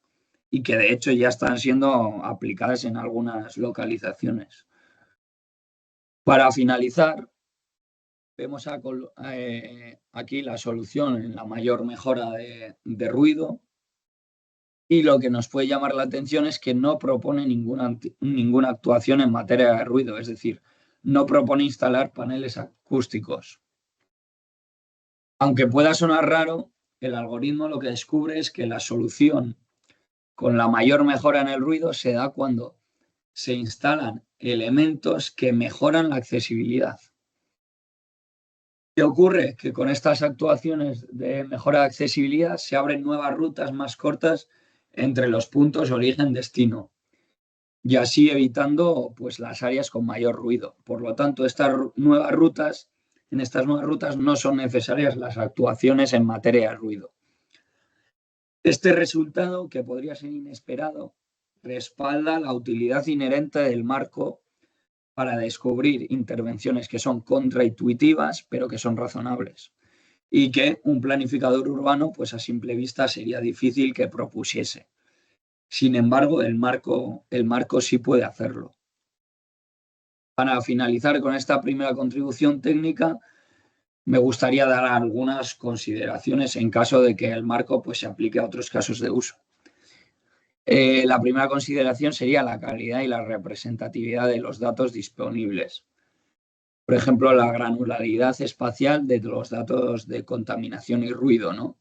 y que de hecho ya están siendo aplicadas en algunas localizaciones. Para finalizar, vemos aquí la solución en la mayor mejora de ruido y lo que nos puede llamar la atención es que no propone ninguna actuación en materia de ruido, es decir, no propone instalar paneles acústicos. Aunque pueda sonar raro, el algoritmo lo que descubre es que la solución con la mayor mejora en el ruido se da cuando se instalan elementos que mejoran la accesibilidad. ¿Qué ocurre? Que con estas actuaciones de mejora de accesibilidad se abren nuevas rutas más cortas entre los puntos origen-destino y así evitando pues, las áreas con mayor ruido. Por lo tanto, en estas nuevas rutas no son necesarias las actuaciones en materia de ruido. Este resultado, que podría ser inesperado, respalda la utilidad inherente del marco para descubrir intervenciones que son contraintuitivas, pero que son razonables, y que un planificador urbano, pues a simple vista, sería difícil que propusiese. Sin embargo, el marco sí puede hacerlo. Para finalizar con esta primera contribución técnica, me gustaría dar algunas consideraciones en caso de que el marco pues, se aplique a otros casos de uso. La primera consideración sería la calidad y la representatividad de los datos disponibles. Por ejemplo, la granularidad espacial de los datos de contaminación y ruido, ¿no?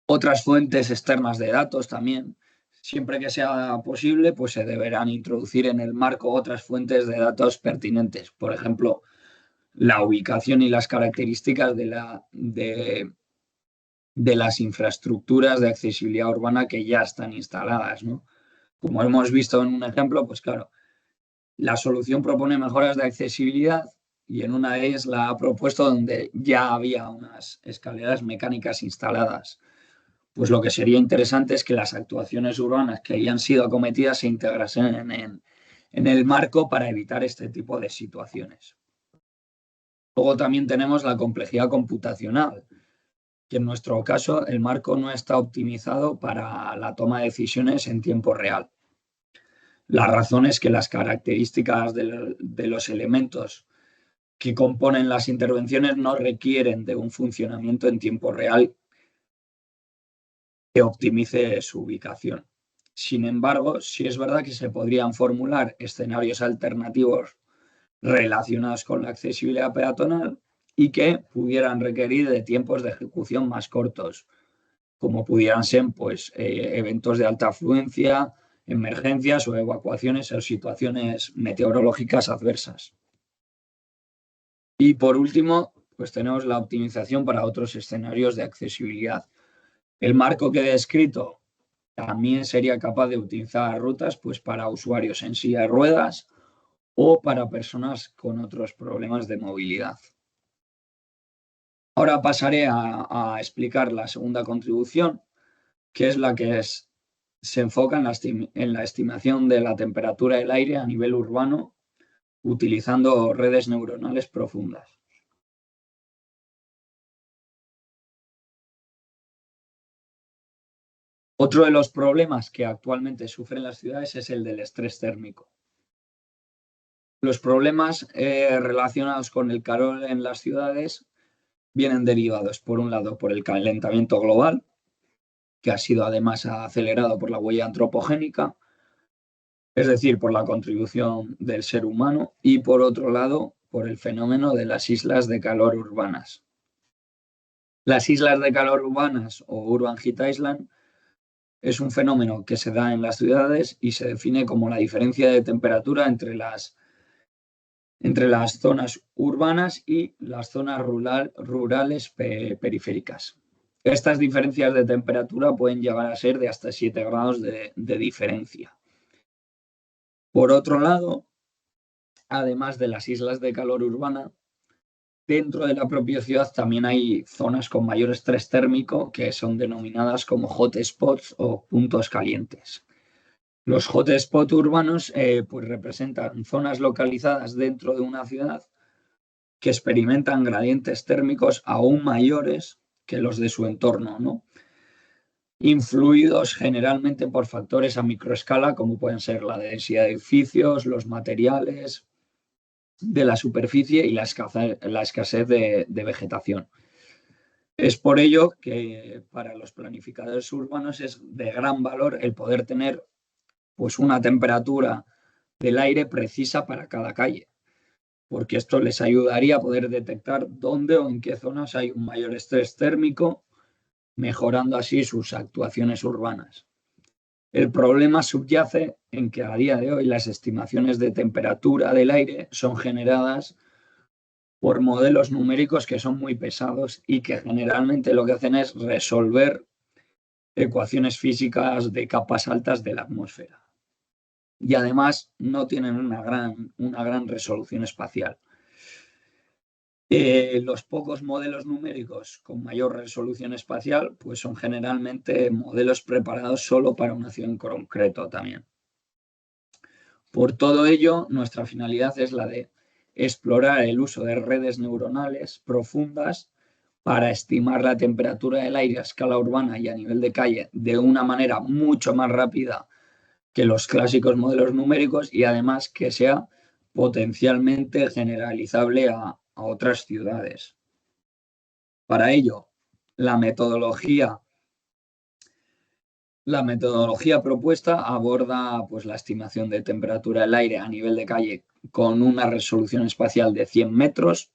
Otras fuentes externas de datos también. Siempre que sea posible, pues se deberán introducir en el marco otras fuentes de datos pertinentes. Por ejemplo, la ubicación y las características de las infraestructuras de accesibilidad urbana que ya están instaladas, ¿no? Como hemos visto en un ejemplo, pues claro, la solución propone mejoras de accesibilidad y en una de ellas la ha propuesto donde ya había unas escaleras mecánicas instaladas. Pues lo que sería interesante es que las actuaciones urbanas que hayan sido acometidas se integrasen en el marco para evitar este tipo de situaciones. Luego también tenemos la complejidad computacional, que en nuestro caso el marco no está optimizado para la toma de decisiones en tiempo real. La razón es que las características de los elementos que componen las intervenciones no requieren de un funcionamiento en tiempo real que optimice su ubicación. Sin embargo, sí es verdad que se podrían formular escenarios alternativos relacionados con la accesibilidad peatonal y que pudieran requerir de tiempos de ejecución más cortos, como pudieran ser pues, eventos de alta afluencia, emergencias o evacuaciones o situaciones meteorológicas adversas. Y por último, pues tenemos la optimización para otros escenarios de accesibilidad. El marco que he descrito también sería capaz de utilizar rutas pues, para usuarios en silla de ruedas o para personas con otros problemas de movilidad. Ahora pasaré a explicar la segunda contribución, que es la que se enfoca en la estimación de la temperatura del aire a nivel urbano utilizando redes neuronales profundas. Otro de los problemas que actualmente sufren las ciudades es el del estrés térmico. Los problemas relacionados con el calor en las ciudades vienen derivados, por un lado, por el calentamiento global, que ha sido además acelerado por la huella antropogénica, es decir, por la contribución del ser humano, y por otro lado, por el fenómeno de las islas de calor urbanas. Las islas de calor urbanas o Urban Heat Island es un fenómeno que se da en las ciudades y se define como la diferencia de temperatura entre las zonas urbanas y las zonas rurales periféricas. Estas diferencias de temperatura pueden llegar a ser de hasta 7 grados de diferencia. Por otro lado, además de las islas de calor urbana, dentro de la propia ciudad también hay zonas con mayor estrés térmico que son denominadas como hotspots o puntos calientes. Los hotspots urbanos pues representan zonas localizadas dentro de una ciudad que experimentan gradientes térmicos aún mayores que los de su entorno, ¿no? Influidos generalmente por factores a microescala como pueden ser la densidad de edificios, los materiales de la superficie y la escasez de vegetación. Es por ello que para los planificadores urbanos es de gran valor el poder tener pues, una temperatura del aire precisa para cada calle, porque esto les ayudaría a poder detectar dónde o en qué zonas hay un mayor estrés térmico, mejorando así sus actuaciones urbanas. El problema subyace en que a día de hoy las estimaciones de temperatura del aire son generadas por modelos numéricos que son muy pesados y que generalmente lo que hacen es resolver ecuaciones físicas de capas altas de la atmósfera. Y además no tienen una gran resolución espacial. Los pocos modelos numéricos con mayor resolución espacial pues son generalmente modelos preparados solo para una ciudad en concreto también. Por todo ello, nuestra finalidad es la de explorar el uso de redes neuronales profundas para estimar la temperatura del aire a escala urbana y a nivel de calle de una manera mucho más rápida que los clásicos modelos numéricos y además que sea potencialmente generalizable a otras ciudades. Para ello, la metodología propuesta aborda pues, la estimación de temperatura del aire a nivel de calle con una resolución espacial de 100 metros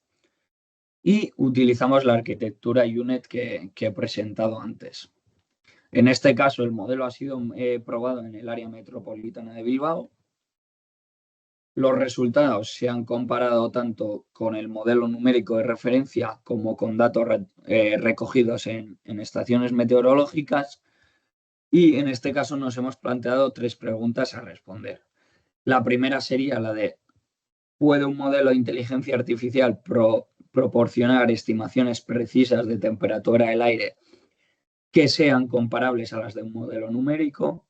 y utilizamos la arquitectura UNET que he presentado antes. En este caso, el modelo ha sido probado en el área metropolitana de Bilbao. Los resultados se han comparado tanto con el modelo numérico de referencia como con datos recogidos en estaciones meteorológicas y en este caso nos hemos planteado 3 preguntas a responder. La primera sería la de ¿puede un modelo de inteligencia artificial proporcionar estimaciones precisas de temperatura del aire que sean comparables a las de un modelo numérico?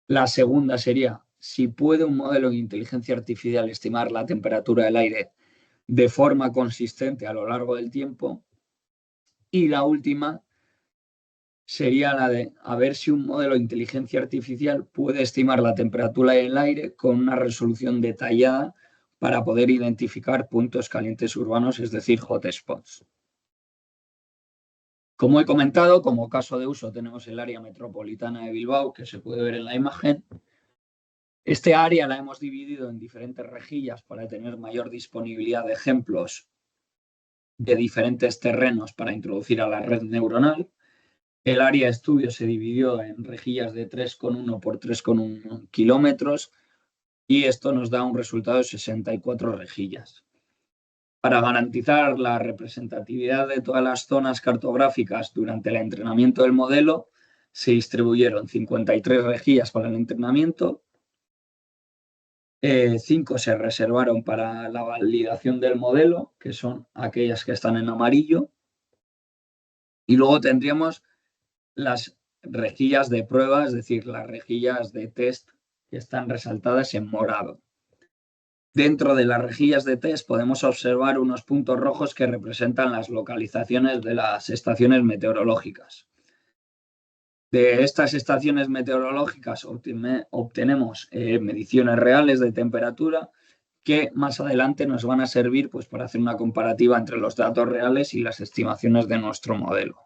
La segunda sería si puede un modelo de inteligencia artificial estimar la temperatura del aire de forma consistente a lo largo del tiempo. Y la última sería la de a ver si un modelo de inteligencia artificial puede estimar la temperatura del aire con una resolución detallada para poder identificar puntos calientes urbanos, es decir, hotspots. Como he comentado, como caso de uso tenemos el área metropolitana de Bilbao, que se puede ver en la imagen. Este área la hemos dividido en diferentes rejillas para tener mayor disponibilidad de ejemplos de diferentes terrenos para introducir a la red neuronal. El área de estudio se dividió en rejillas de 3,1 por 3,1 kilómetros y esto nos da un resultado de 64 rejillas. Para garantizar la representatividad de todas las zonas cartográficas durante el entrenamiento del modelo, se distribuyeron 53 rejillas para el entrenamiento, 5 se reservaron para la validación del modelo, que son aquellas que están en amarillo, y luego tendríamos las rejillas de prueba, es decir, las rejillas de test que están resaltadas en morado. Dentro de las rejillas de test podemos observar unos puntos rojos que representan las localizaciones de las estaciones meteorológicas. De estas estaciones meteorológicas obtenemos mediciones reales de temperatura que más adelante nos van a servir pues, para hacer una comparativa entre los datos reales y las estimaciones de nuestro modelo.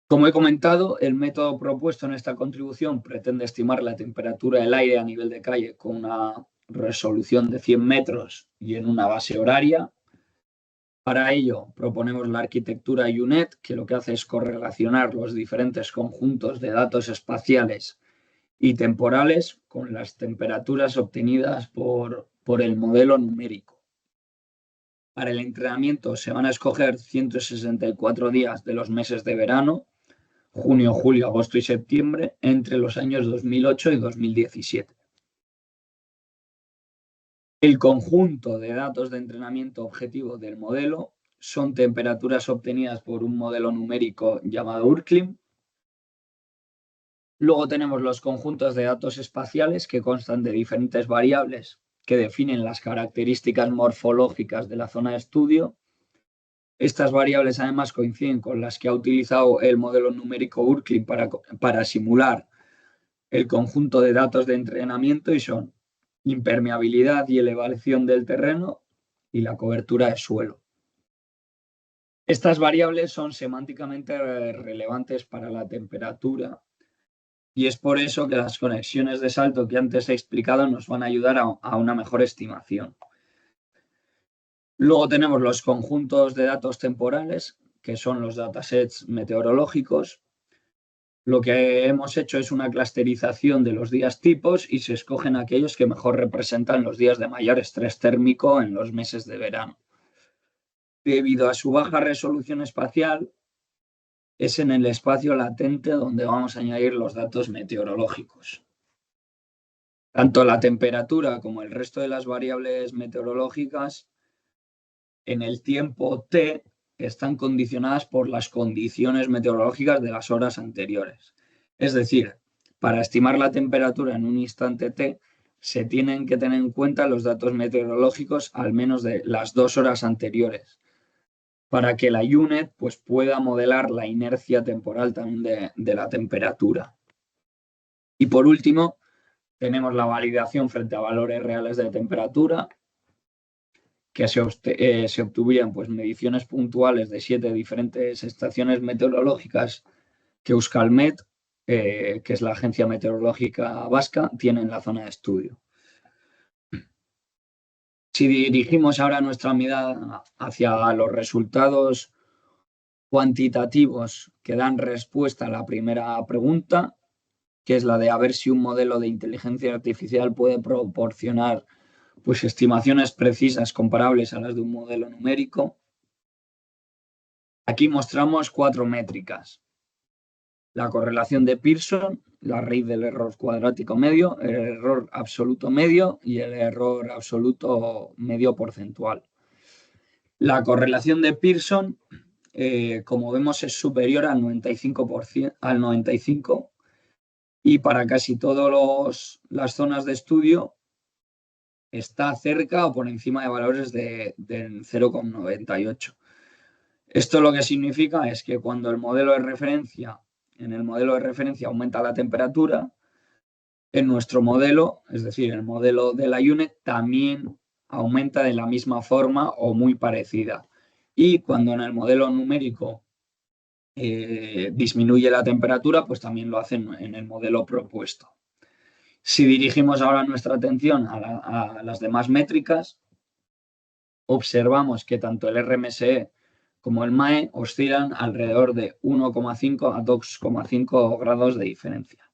Como he comentado, el método propuesto en esta contribución pretende estimar la temperatura del aire a nivel de calle con una resolución de 100 metros y en una base horaria. Para ello, proponemos la arquitectura UNet, que lo que hace es correlacionar los diferentes conjuntos de datos espaciales y temporales con las temperaturas obtenidas por el modelo numérico. Para el entrenamiento se van a escoger 164 días de los meses de verano, junio, julio, agosto y septiembre, entre los años 2008 y 2017. El conjunto de datos de entrenamiento objetivo del modelo son temperaturas obtenidas por un modelo numérico llamado URCLIM. Luego tenemos los conjuntos de datos espaciales que constan de diferentes variables que definen las características morfológicas de la zona de estudio. Estas variables además coinciden con las que ha utilizado el modelo numérico URCLIM para simular el conjunto de datos de entrenamiento y son impermeabilidad y elevación del terreno y la cobertura de suelo. Estas variables son semánticamente relevantes para la temperatura y es por eso que las conexiones de salto que antes he explicado nos van a ayudar a una mejor estimación. Luego tenemos los conjuntos de datos temporales, que son los datasets meteorológicos. Lo que hemos hecho es una clusterización de los días tipos y se escogen aquellos que mejor representan los días de mayor estrés térmico en los meses de verano. Debido a su baja resolución espacial, es en el espacio latente donde vamos a añadir los datos meteorológicos. Tanto la temperatura como el resto de las variables meteorológicas en el tiempo T están condicionadas por las condiciones meteorológicas de las horas anteriores. Es decir, para estimar la temperatura en un instante T, se tienen que tener en cuenta los datos meteorológicos al menos de las 2 horas anteriores, para que la UNet pues, pueda modelar la inercia temporal también de la temperatura. Y por último, tenemos la validación frente a valores reales de temperatura, que se obtuvieron pues, mediciones puntuales de 7 diferentes estaciones meteorológicas que Euskalmet, que es la agencia meteorológica vasca, tiene en la zona de estudio. Si dirigimos ahora nuestra mirada hacia los resultados cuantitativos que dan respuesta a la primera pregunta, que es la de a ver si un modelo de inteligencia artificial puede proporcionar pues, estimaciones precisas comparables a las de un modelo numérico. Aquí mostramos 4 métricas. La correlación de Pearson, la raíz del error cuadrático medio, el error absoluto medio y el error absoluto medio porcentual. La correlación de Pearson, como vemos, es superior al 95%, al 95%, y para casi todas las zonas de estudio está cerca o por encima de valores de 0,98. Esto lo que significa es que cuando en el modelo de referencia aumenta la temperatura, en nuestro modelo, es decir, el modelo de la UNet, también aumenta de la misma forma o muy parecida. Y cuando en el modelo numérico disminuye la temperatura, pues también lo hacen en el modelo propuesto. Si dirigimos ahora nuestra atención a las demás métricas, observamos que tanto el RMSE como el MAE, oscilan alrededor de 1,5 a 2,5 grados de diferencia.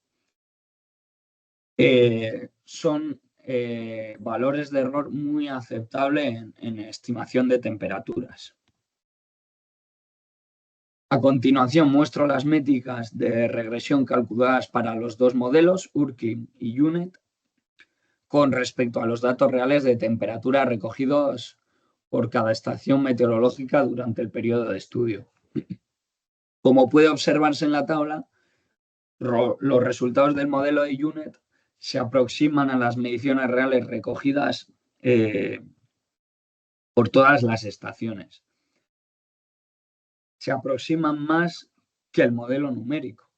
Son valores de error muy aceptables en estimación de temperaturas. A continuación muestro las métricas de regresión calculadas para los dos modelos, URKIM y UNET, con respecto a los datos reales de temperatura recogidos por cada estación meteorológica durante el periodo de estudio. Como puede observarse en la tabla, los resultados del modelo de UNET se aproximan a las mediciones reales recogidas por todas las estaciones. Se aproximan más que el modelo numérico.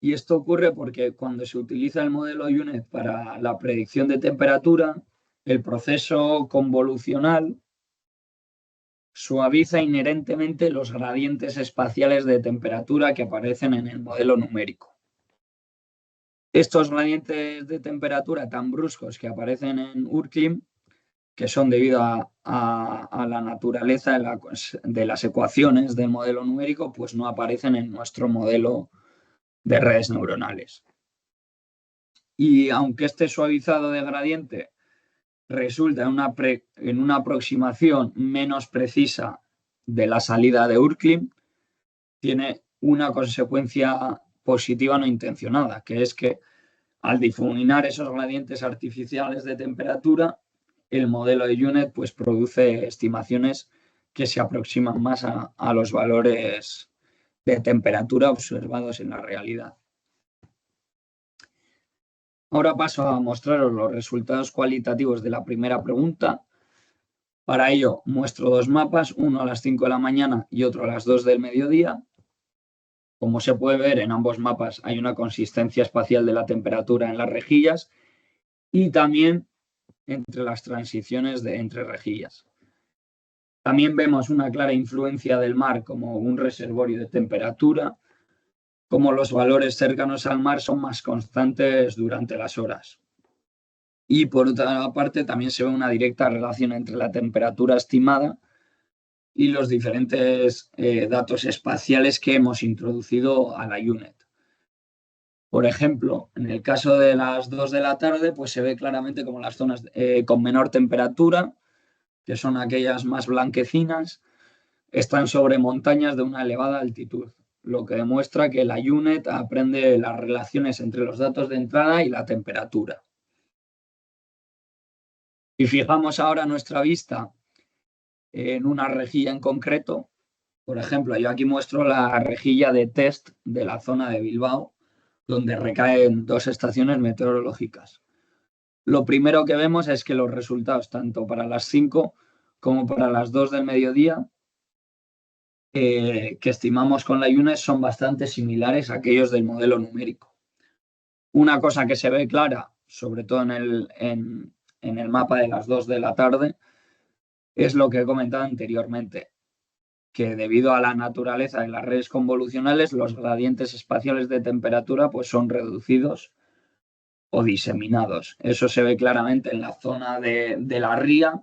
Y esto ocurre porque cuando se utiliza el modelo UNET para la predicción de temperatura, el proceso convolucional suaviza inherentemente los gradientes espaciales de temperatura que aparecen en el modelo numérico. Estos gradientes de temperatura tan bruscos que aparecen en URKIM, que son debido a la naturaleza de las ecuaciones del modelo numérico, pues no aparecen en nuestro modelo de redes neuronales. Y aunque este suavizado de gradiente resulta en una aproximación menos precisa de la salida de URKIM, tiene una consecuencia positiva no intencionada, que es que al difuminar esos gradientes artificiales de temperatura, el modelo de UNET pues, produce estimaciones que se aproximan más a los valores de temperatura observados en la realidad. Ahora paso a mostraros los resultados cualitativos de la primera pregunta. Para ello muestro dos mapas, uno a las 5 de la mañana y otro a las 2 del mediodía. Como se puede ver, en ambos mapas hay una consistencia espacial de la temperatura en las rejillas y también entre las transiciones entre rejillas. También vemos una clara influencia del mar como un reservorio de temperatura, como los valores cercanos al mar son más constantes durante las horas. Y por otra parte también se ve una directa relación entre la temperatura estimada y los diferentes datos espaciales que hemos introducido a la UNET. Por ejemplo, en el caso de las 2 de la tarde, pues se ve claramente como las zonas con menor temperatura, que son aquellas más blanquecinas, están sobre montañas de una elevada altitud, lo que demuestra que la UNET aprende las relaciones entre los datos de entrada y la temperatura. Si fijamos ahora nuestra vista en una rejilla en concreto, por ejemplo, yo aquí muestro la rejilla de test de la zona de Bilbao, donde recaen dos estaciones meteorológicas. Lo primero que vemos es que los resultados, tanto para las 5 como para las 2 del mediodía, que estimamos con la UNET, son bastante similares a aquellos del modelo numérico. Una cosa que se ve clara, sobre todo en el mapa de las 2 de la tarde, es lo que he comentado anteriormente, que debido a la naturaleza de las redes convolucionales, los gradientes espaciales de temperatura pues, son reducidos o diseminados. Eso se ve claramente en la zona de la ría,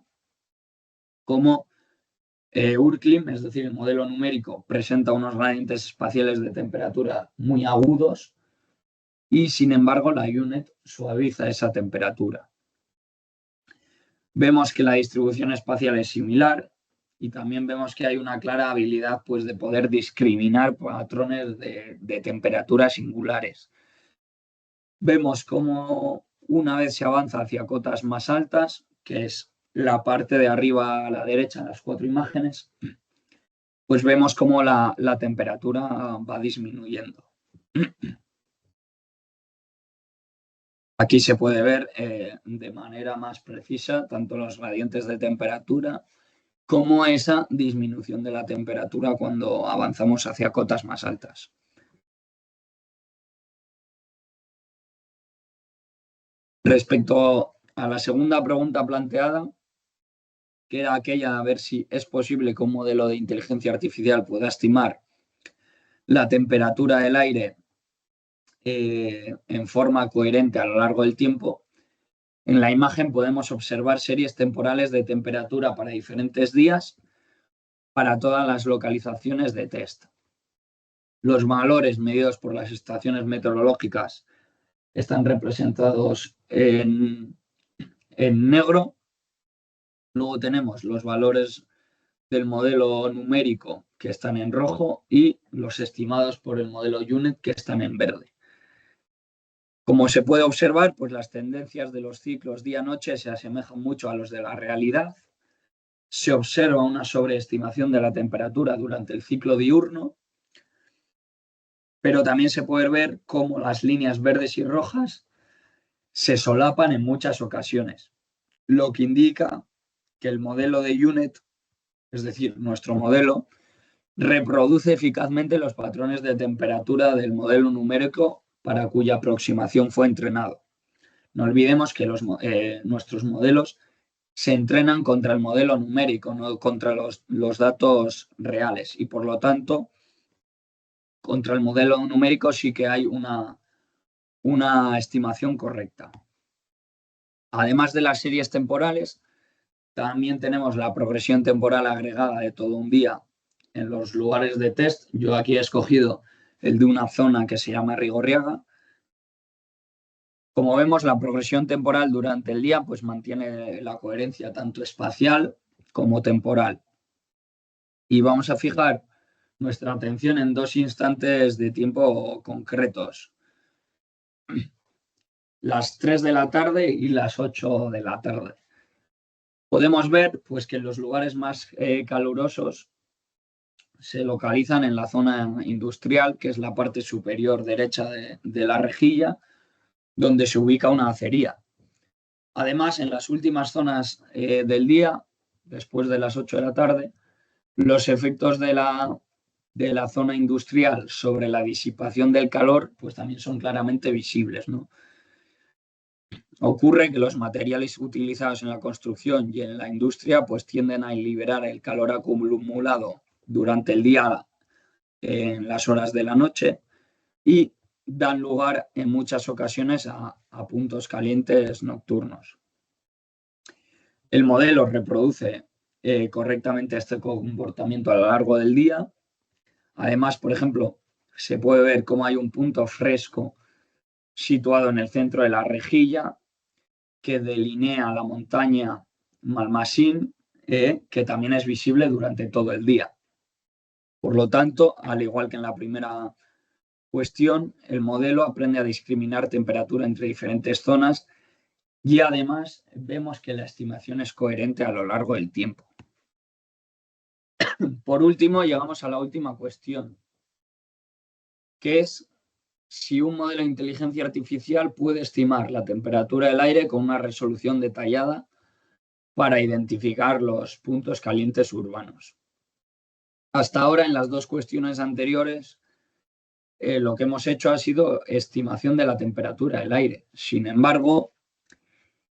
como URKIM, es decir, el modelo numérico, presenta unos gradientes espaciales de temperatura muy agudos y, sin embargo, la UNET suaviza esa temperatura. Vemos que la distribución espacial es similar y también vemos que hay una clara habilidad pues, de poder discriminar patrones de temperaturas singulares. Vemos cómo una vez se avanza hacia cotas más altas, que es la parte de arriba a la derecha en las 4 imágenes, pues vemos cómo la temperatura va disminuyendo. Aquí se puede ver de manera más precisa tanto los gradientes de temperatura como esa disminución de la temperatura cuando avanzamos hacia cotas más altas. Respecto a la segunda pregunta planteada, que era aquella de ver si es posible que un modelo de inteligencia artificial pueda estimar la temperatura del aire en forma coherente a lo largo del tiempo, en la imagen podemos observar series temporales de temperatura para diferentes días, para todas las localizaciones de test. Los valores medidos por las estaciones meteorológicas están representados en negro. Luego tenemos los valores del modelo numérico que están en rojo y los estimados por el modelo UNET que están en verde. Como se puede observar, pues las tendencias de los ciclos día-noche se asemejan mucho a los de la realidad. Se observa una sobreestimación de la temperatura durante el ciclo diurno, pero también se puede ver cómo las líneas verdes y rojas se solapan en muchas ocasiones, lo que indica que el modelo de UNET, es decir, nuestro modelo, reproduce eficazmente los patrones de temperatura del modelo numérico para cuya aproximación fue entrenado. No olvidemos que nuestros modelos se entrenan contra el modelo numérico, no contra los datos reales, y por lo tanto, contra el modelo numérico sí que hay una estimación correcta. Además de las series temporales, también tenemos la progresión temporal agregada de todo un día en los lugares de test. Yo aquí he escogido el de una zona que se llama Rigorriaga. Como vemos, la progresión temporal durante el día pues mantiene la coherencia tanto espacial como temporal. Y vamos a fijar nuestra atención en dos instantes de tiempo concretos. Las 3 de la tarde y las 8 de la tarde. Podemos ver pues, que en los lugares más calurosos se localizan en la zona industrial, que es la parte superior derecha de la rejilla, donde se ubica una acería. Además, en las últimas zonas del día, después de las 8 de la tarde, los efectos de la zona industrial sobre la disipación del calor pues también son claramente visibles, ¿no? Ocurre que los materiales utilizados en la construcción y en la industria pues tienden a liberar el calor acumulado durante el día en las horas de la noche y dan lugar en muchas ocasiones a puntos calientes nocturnos. El modelo reproduce correctamente este comportamiento a lo largo del día. Además, por ejemplo, se puede ver cómo hay un punto fresco situado en el centro de la rejilla que delinea la montaña Malmasín, que también es visible durante todo el día. Por lo tanto, al igual que en la primera cuestión, el modelo aprende a discriminar temperatura entre diferentes zonas y además vemos que la estimación es coherente a lo largo del tiempo. Por último, llegamos a la última cuestión, que es si un modelo de inteligencia artificial puede estimar la temperatura del aire con una resolución detallada para identificar los puntos calientes urbanos. Hasta ahora, en las dos cuestiones anteriores, lo que hemos hecho ha sido estimación de la temperatura del aire. Sin embargo,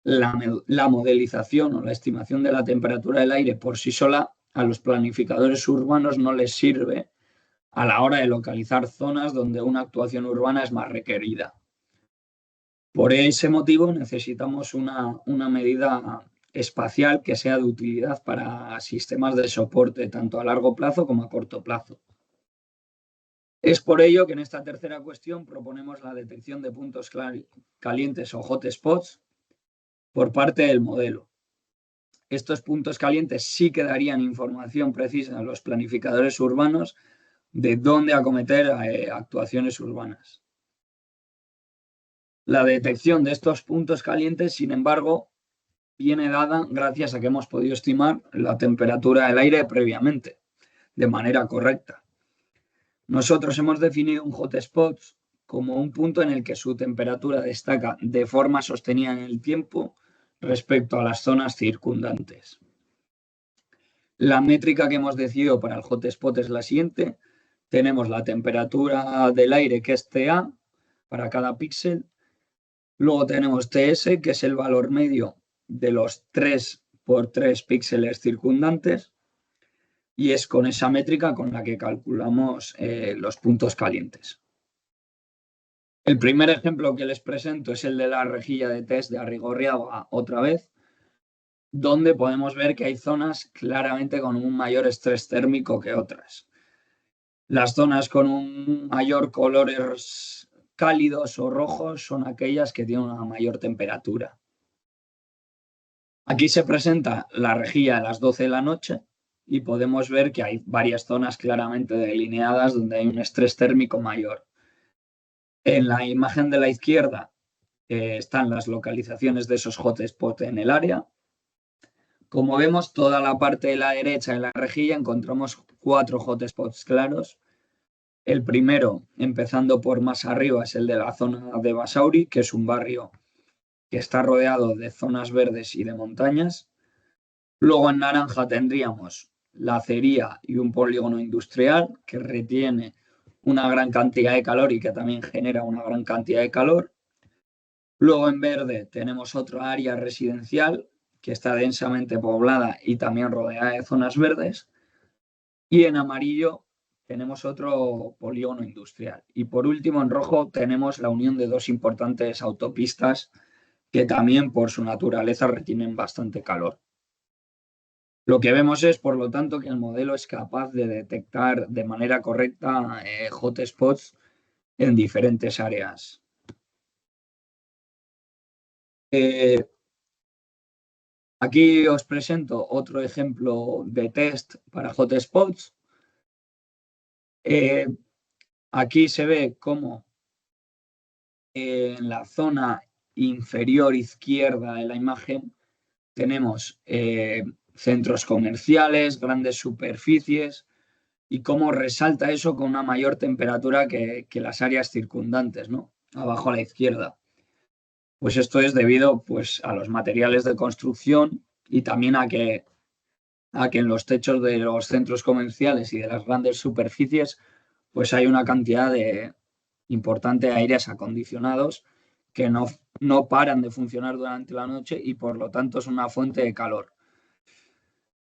la modelización o la estimación de la temperatura del aire por sí sola a los planificadores urbanos no les sirve a la hora de localizar zonas donde una actuación urbana es más requerida. Por ese motivo necesitamos una medida espacial que sea de utilidad para sistemas de soporte tanto a largo plazo como a corto plazo. Es por ello que en esta tercera cuestión proponemos la detección de puntos calientes o hotspots por parte del modelo. Estos puntos calientes sí que darían información precisa a los planificadores urbanos de dónde acometer actuaciones urbanas. La detección de estos puntos calientes, sin embargo, viene dada gracias a que hemos podido estimar la temperatura del aire previamente, de manera correcta. Nosotros hemos definido un hotspot como un punto en el que su temperatura destaca de forma sostenida en el tiempo respecto a las zonas circundantes. La métrica que hemos decidido para el hotspot es la siguiente. Tenemos la temperatura del aire, que es TA, para cada píxel. Luego tenemos TS, que es el valor medio de los 3x3 píxeles circundantes. Y es con esa métrica con la que calculamos los puntos calientes. El primer ejemplo que les presento es el de la rejilla de test de Arrigorriaga otra vez. donde podemos ver que hay zonas claramente con un mayor estrés térmico que otras. Las zonas con un mayor colores cálidos o rojos son aquellas que tienen una mayor temperatura. Aquí se presenta la rejilla a las 12 de la noche y podemos ver que hay varias zonas claramente delineadas donde hay un estrés térmico mayor. En la imagen de la izquierda están las localizaciones de esos hotspots en el área. Como vemos, toda la parte de la derecha de la rejilla encontramos 4 hotspots claros. El primero, empezando por más arriba, es el de la zona de Basauri, que es un barrio que está rodeado de zonas verdes y de montañas. Luego en naranja tendríamos la acería y un polígono industrial que retiene una gran cantidad de calor y que también genera una gran cantidad de calor. Luego en verde tenemos otra área residencial que está densamente poblada y también rodeada de zonas verdes. Y en amarillo tenemos otro polígono industrial. Y por último, en rojo tenemos la unión de 2 importantes autopistas que también por su naturaleza retienen bastante calor. Lo que vemos es, por lo tanto, que el modelo es capaz de detectar de manera correcta hotspots en diferentes áreas. Aquí os presento otro ejemplo de test para hotspots. Aquí se ve cómo en la zona inferior izquierda de la imagen tenemos centros comerciales, grandes superficies y cómo resalta eso con una mayor temperatura que las áreas circundantes, ¿no? Abajo a la izquierda. Pues esto es debido pues, a los materiales de construcción y también a que en los techos de los centros comerciales y de las grandes superficies pues hay una cantidad de importante de aires acondicionados que no paran de funcionar durante la noche y por lo tanto es una fuente de calor.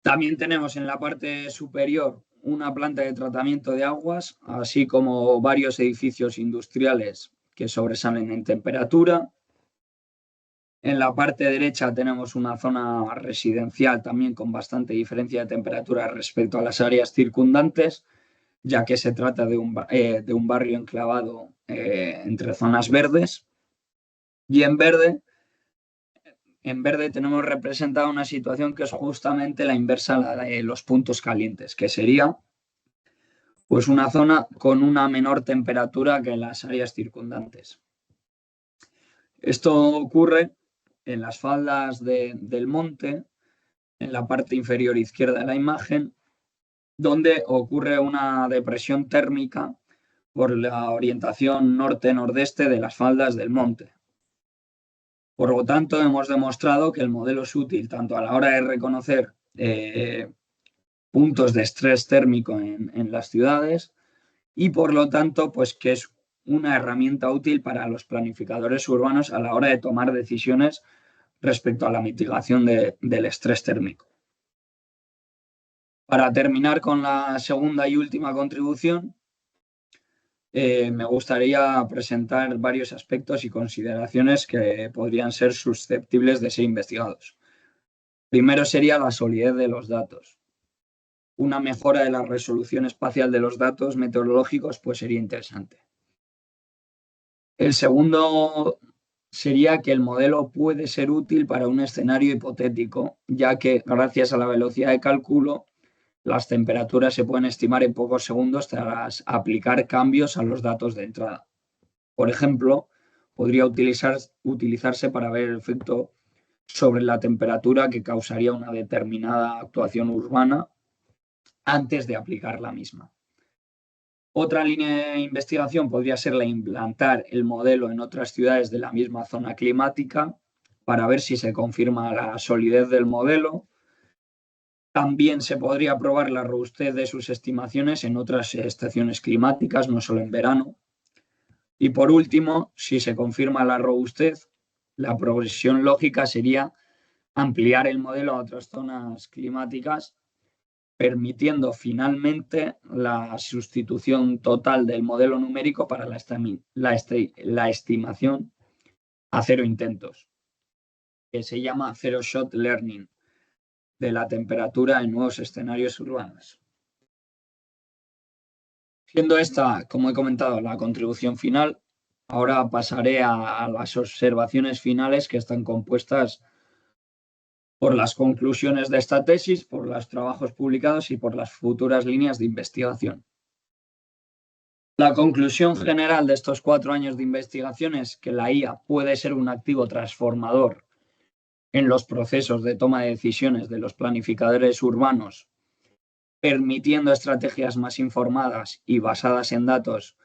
También tenemos en la parte superior una planta de tratamiento de aguas, así como varios edificios industriales que sobresalen en temperatura. En la parte derecha tenemos una zona residencial también con bastante diferencia de temperatura respecto a las áreas circundantes, ya que se trata de un barrio enclavado entre zonas verdes. Y en verde tenemos representada una situación que es justamente la inversa a la de los puntos calientes, que sería pues una zona con una menor temperatura que las áreas circundantes. Esto ocurre en las faldas del monte, en la parte inferior izquierda de la imagen, donde ocurre una depresión térmica por la orientación norte-nordeste de las faldas del monte. Por lo tanto, hemos demostrado que el modelo es útil tanto a la hora de reconocer puntos de estrés térmico en las ciudades y por lo tanto, pues que es una herramienta útil para los planificadores urbanos a la hora de tomar decisiones respecto a la mitigación del estrés térmico. Para terminar con la segunda y última contribución, me gustaría presentar varios aspectos y consideraciones que podrían ser susceptibles de ser investigados. Primero sería la solidez de los datos. Una mejora de la resolución espacial de los datos meteorológicos pues sería interesante. El segundo sería que el modelo puede ser útil para un escenario hipotético, ya que gracias a la velocidad de cálculo las temperaturas se pueden estimar en pocos segundos tras aplicar cambios a los datos de entrada. Por ejemplo, podría utilizarse para ver el efecto sobre la temperatura que causaría una determinada actuación urbana antes de aplicar la misma. Otra línea de investigación podría ser la implantar el modelo en otras ciudades de la misma zona climática para ver si se confirma la solidez del modelo. También se podría probar la robustez de sus estimaciones en otras estaciones climáticas, no solo en verano. Y por último, si se confirma la robustez, la progresión lógica sería ampliar el modelo a otras zonas climáticas, permitiendo finalmente la sustitución total del modelo numérico para la estimación a 0 intentos, que se llama Zero Shot Learning. de la temperatura en nuevos escenarios urbanos. Siendo esta, como he comentado, la contribución final, ahora pasaré a las observaciones finales que están compuestas por las conclusiones de esta tesis, por los trabajos publicados y por las futuras líneas de investigación. La conclusión general de estos 4 años de investigación es que la IA puede ser un activo transformador en los procesos de toma de decisiones de los planificadores urbanos, permitiendo estrategias más informadas y basadas en datos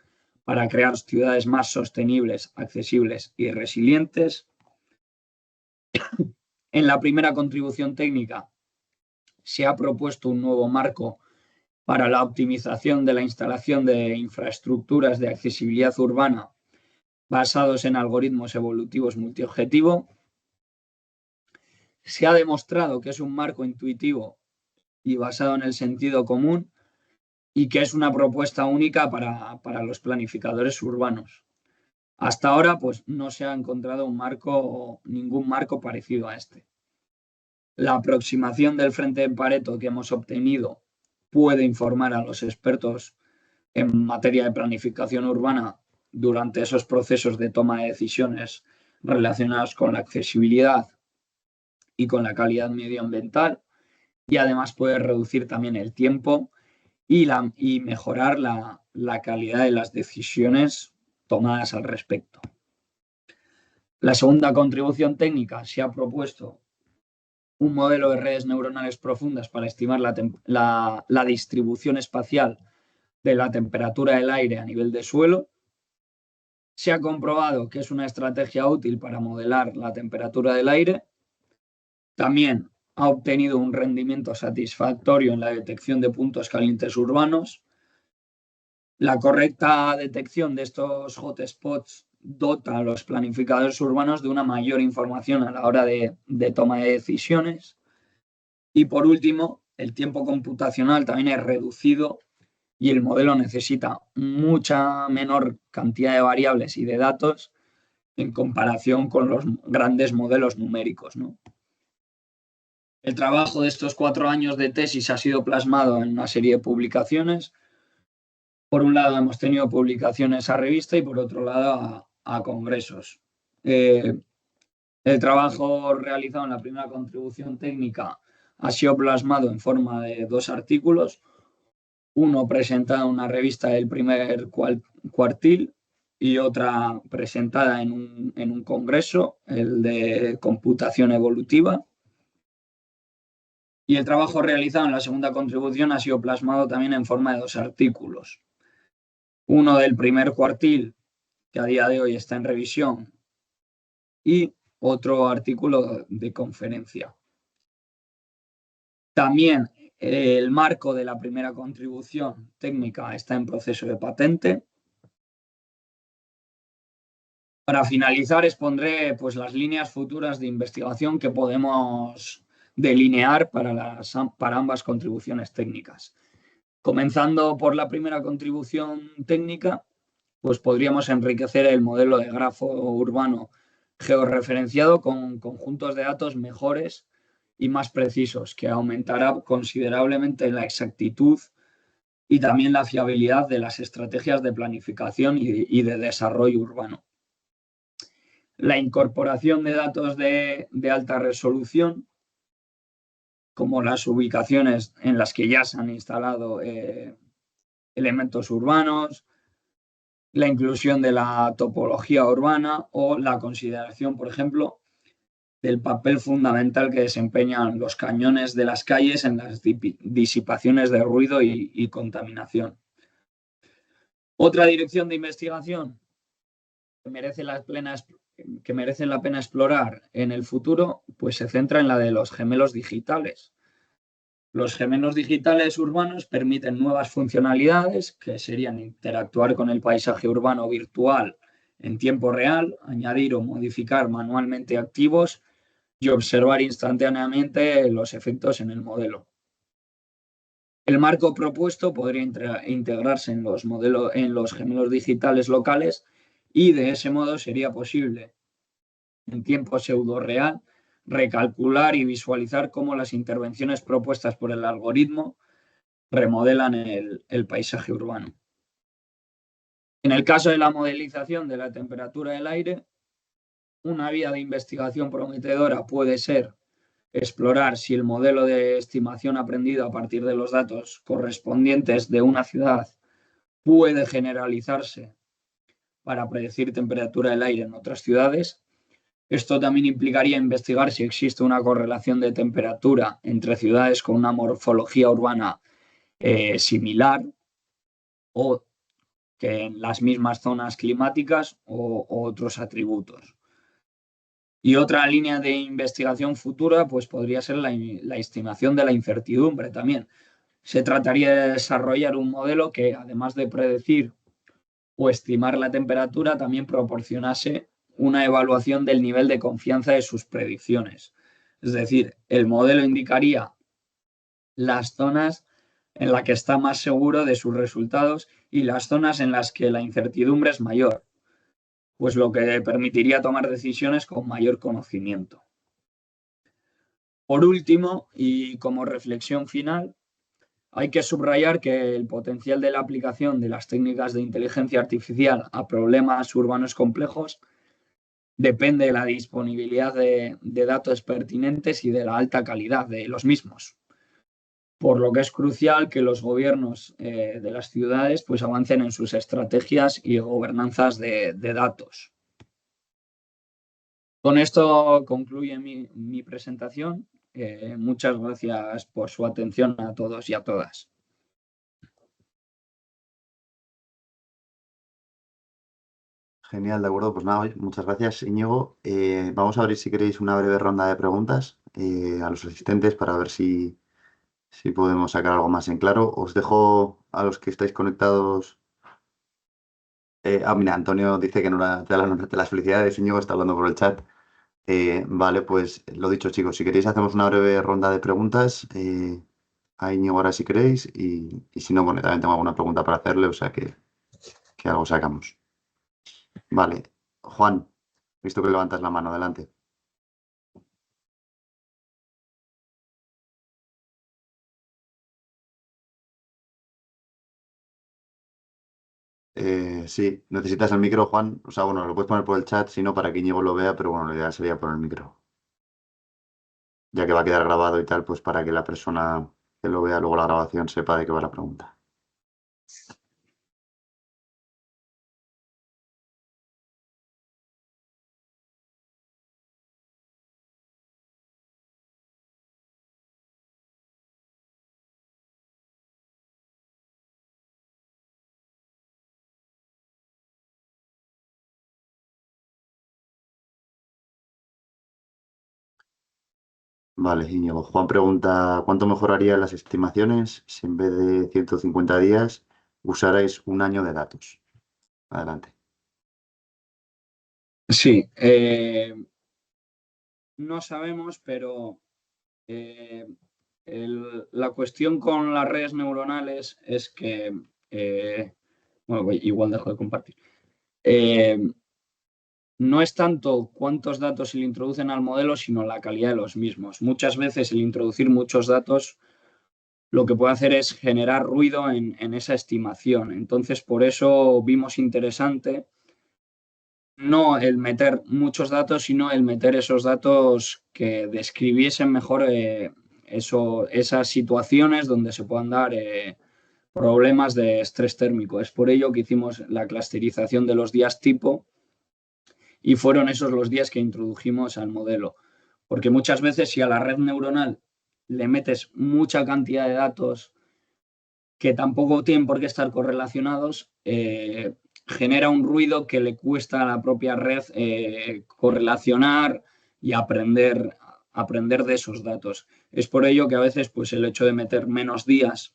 para crear ciudades más sostenibles, accesibles y resilientes. En la primera contribución técnica se ha propuesto un nuevo marco para la optimización de la instalación de infraestructuras de accesibilidad urbana basados en algoritmos evolutivos multiobjetivo. Se ha demostrado que es un marco intuitivo y basado en el sentido común y que es una propuesta única para los planificadores urbanos. Hasta ahora, pues, no se ha encontrado ningún marco parecido a este. La aproximación del frente de Pareto que hemos obtenido puede informar a los expertos en materia de planificación urbana durante esos procesos de toma de decisiones relacionados con la accesibilidad y con la calidad medioambiental, y además puede reducir también el tiempo y mejorar la calidad de las decisiones tomadas al respecto. La segunda contribución técnica se ha propuesto un modelo de redes neuronales profundas para estimar la distribución espacial de la temperatura del aire a nivel de suelo. Se ha comprobado que es una estrategia útil para modelar la temperatura del aire. También ha obtenido un rendimiento satisfactorio en la detección de puntos calientes urbanos. La correcta detección de estos hotspots dota a los planificadores urbanos de una mayor información a la hora de toma de decisiones. Y por último, el tiempo computacional también es reducido y el modelo necesita mucha menor cantidad de variables y de datos en comparación con los grandes modelos numéricos, ¿no? El trabajo de estos 4 años de tesis ha sido plasmado en una serie de publicaciones. Por un lado hemos tenido publicaciones a revista y por otro lado a congresos. El trabajo realizado en la primera contribución técnica ha sido plasmado en forma de 2 artículos, uno presentado en una revista del primer cuartil y otra presentada en un congreso, el de computación evolutiva. Y el trabajo realizado en la segunda contribución ha sido plasmado también en forma de 2 artículos. Uno del primer cuartil, que a día de hoy está en revisión, y otro artículo de conferencia. También el marco de la primera contribución técnica está en proceso de patente. Para finalizar, expondré pues, las líneas futuras de investigación que podemos delinear para ambas contribuciones técnicas. Comenzando por la primera contribución técnica, pues podríamos enriquecer el modelo de grafo urbano georreferenciado con conjuntos de datos mejores y más precisos, que aumentará considerablemente la exactitud y también la fiabilidad de las estrategias de planificación y de desarrollo urbano. La incorporación de datos de alta resolución, como las ubicaciones en las que ya se han instalado elementos urbanos, la inclusión de la topología urbana o la consideración, por ejemplo, del papel fundamental que desempeñan los cañones de las calles en las disipaciones de ruido y contaminación. Otra dirección de investigación que merece la pena explorar en el futuro, pues se centra en la de los gemelos digitales. Los gemelos digitales urbanos permiten nuevas funcionalidades que serían interactuar con el paisaje urbano virtual en tiempo real, añadir o modificar manualmente activos y observar instantáneamente los efectos en el modelo. El marco propuesto podría integrarse en los gemelos digitales locales y de ese modo sería posible, en tiempo pseudo real, recalcular y visualizar cómo las intervenciones propuestas por el algoritmo remodelan el paisaje urbano. En el caso de la modelización de la temperatura del aire, una vía de investigación prometedora puede ser explorar si el modelo de estimación aprendido a partir de los datos correspondientes de una ciudad puede generalizarse para predecir temperatura del aire en otras ciudades. Esto también implicaría investigar si existe una correlación de temperatura entre ciudades con una morfología urbana similar o que en las mismas zonas climáticas o otros atributos. Y otra línea de investigación futura pues podría ser la estimación de la incertidumbre también. Se trataría de desarrollar un modelo que, además de predecir o estimar la temperatura, también proporcionase una evaluación del nivel de confianza de sus predicciones. Es decir, el modelo indicaría las zonas en las que está más seguro de sus resultados y las zonas en las que la incertidumbre es mayor, pues lo que permitiría tomar decisiones con mayor conocimiento. Por último, y como reflexión final, hay que subrayar que el potencial de la aplicación de las técnicas de inteligencia artificial a problemas urbanos complejos depende de la disponibilidad de datos pertinentes y de la alta calidad de los mismos. Por lo que es crucial que los gobiernos de las ciudades pues, avancen en sus estrategias y gobernanzas de datos. Con esto concluye mi presentación. Muchas gracias por su atención a todos y a todas. Genial, de acuerdo. Pues nada, oye, muchas gracias, Íñigo. Vamos a abrir, si queréis, una breve ronda de preguntas a los asistentes para ver si podemos sacar algo más en claro. Os dejo a los que estáis conectados. Mira, Antonio dice que no te las felicidades, Íñigo está hablando por el chat. Vale, pues lo dicho, chicos, si queréis hacemos una breve ronda de preguntas a Íñigo ahora si queréis y si no, bueno, también tengo alguna pregunta para hacerle, o sea que algo sacamos. Vale, Juan, visto que levantas la mano, adelante. Sí, necesitas el micro, Juan. O sea, bueno, lo puedes poner por el chat, si no, para que Íñigo lo vea, pero bueno, la idea sería poner el micro. Ya que va a quedar grabado y tal, pues para que la persona que lo vea luego la grabación sepa de qué va la pregunta. Vale, Íñigo. Juan pregunta, ¿cuánto mejorarían las estimaciones si en vez de 150 días usarais un año de datos? Adelante. Sí, no sabemos, pero eh, la cuestión con las redes neuronales es que, bueno, igual dejo de compartir. Eh, no es tanto cuántos datos se le introducen al modelo, sino la calidad de los mismos. Muchas veces el introducir muchos datos lo que puede hacer es generar ruido en esa estimación. Entonces, por eso vimos interesante no el meter muchos datos, sino el meter esos datos que describiesen mejor esas situaciones donde se puedan dar problemas de estrés térmico. Es por ello que hicimos la clusterización de los días tipo y fueron esos los días que introdujimos al modelo. Porque muchas veces si a la red neuronal le metes mucha cantidad de datos que tampoco tienen por qué estar correlacionados, genera un ruido que le cuesta a la propia red correlacionar y aprender de esos datos. Es por ello que a veces pues, el hecho de meter menos días,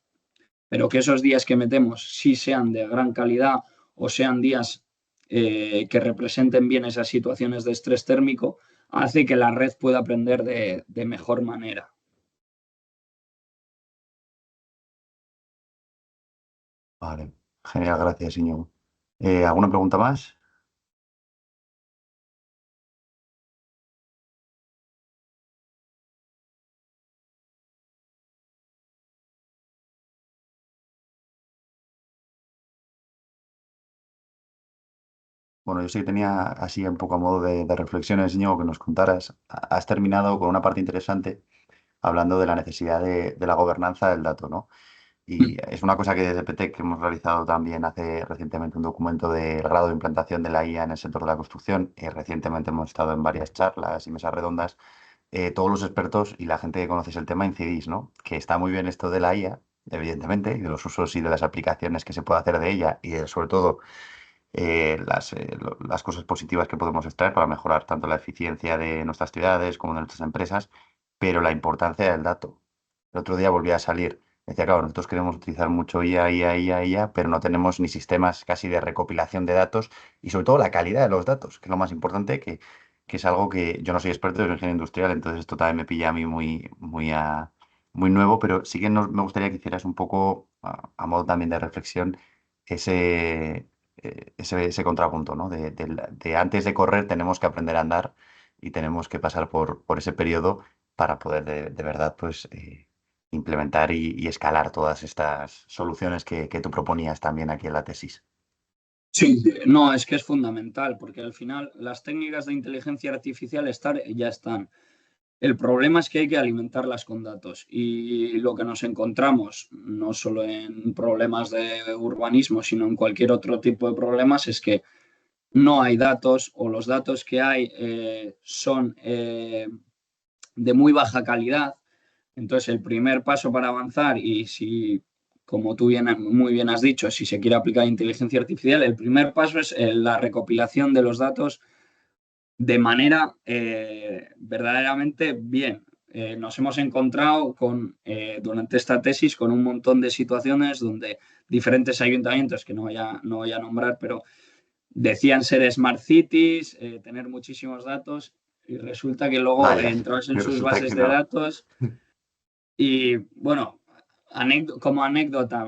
pero que esos días que metemos sí sean de gran calidad o sean días que representen bien esas situaciones de estrés térmico, hace que la red pueda aprender de mejor manera. Vale, genial, gracias, Íñigo. ¿Alguna pregunta más? Bueno, yo sí que tenía así un poco a modo de reflexiones, Íñigo, que nos contaras. Has terminado con una parte interesante hablando de la necesidad de la gobernanza del dato, ¿no? Y es una cosa que desde PTEC hemos realizado también hace recientemente un documento del grado de implantación de la IA en el sector de la construcción. Recientemente hemos estado en varias charlas y mesas redondas. Todos los expertos y la gente que conoce el tema incidís, ¿no? Que está muy bien esto de la IA, evidentemente, y de los usos y de las aplicaciones que se puede hacer de ella y sobre todo las cosas positivas que podemos extraer para mejorar tanto la eficiencia de nuestras ciudades como de nuestras empresas, pero la importancia del dato. El otro día volví a salir, decía, claro, nosotros queremos utilizar mucho IA, pero no tenemos ni sistemas casi de recopilación de datos y sobre todo la calidad de los datos, que es lo más importante, que es algo que yo no soy experto, soy ingeniero industrial, entonces esto también me pilla a mí muy nuevo, pero sí que me gustaría que hicieras un poco, a modo también de reflexión, ese contrapunto, ¿no? De antes de correr tenemos que aprender a andar y tenemos que pasar por ese periodo para poder de verdad pues, implementar y escalar todas estas soluciones que tú proponías también aquí en la tesis. Sí, no, es que es fundamental, porque al final las técnicas de inteligencia artificial ya están. El problema es que hay que alimentarlas con datos y lo que nos encontramos, no solo en problemas de urbanismo, sino en cualquier otro tipo de problemas, es que no hay datos o los datos que hay son de muy baja calidad. Entonces, el primer paso para avanzar y si, como tú muy bien has dicho, si se quiere aplicar inteligencia artificial, el primer paso es la recopilación de los datos de manera verdaderamente bien. Nos hemos encontrado durante esta tesis con un montón de situaciones donde diferentes ayuntamientos, que no voy a nombrar, pero decían ser smart cities, tener muchísimos datos, y resulta que luego Vaya, entrabas en y sus resulta bases que de no. datos y, bueno, como anécdota,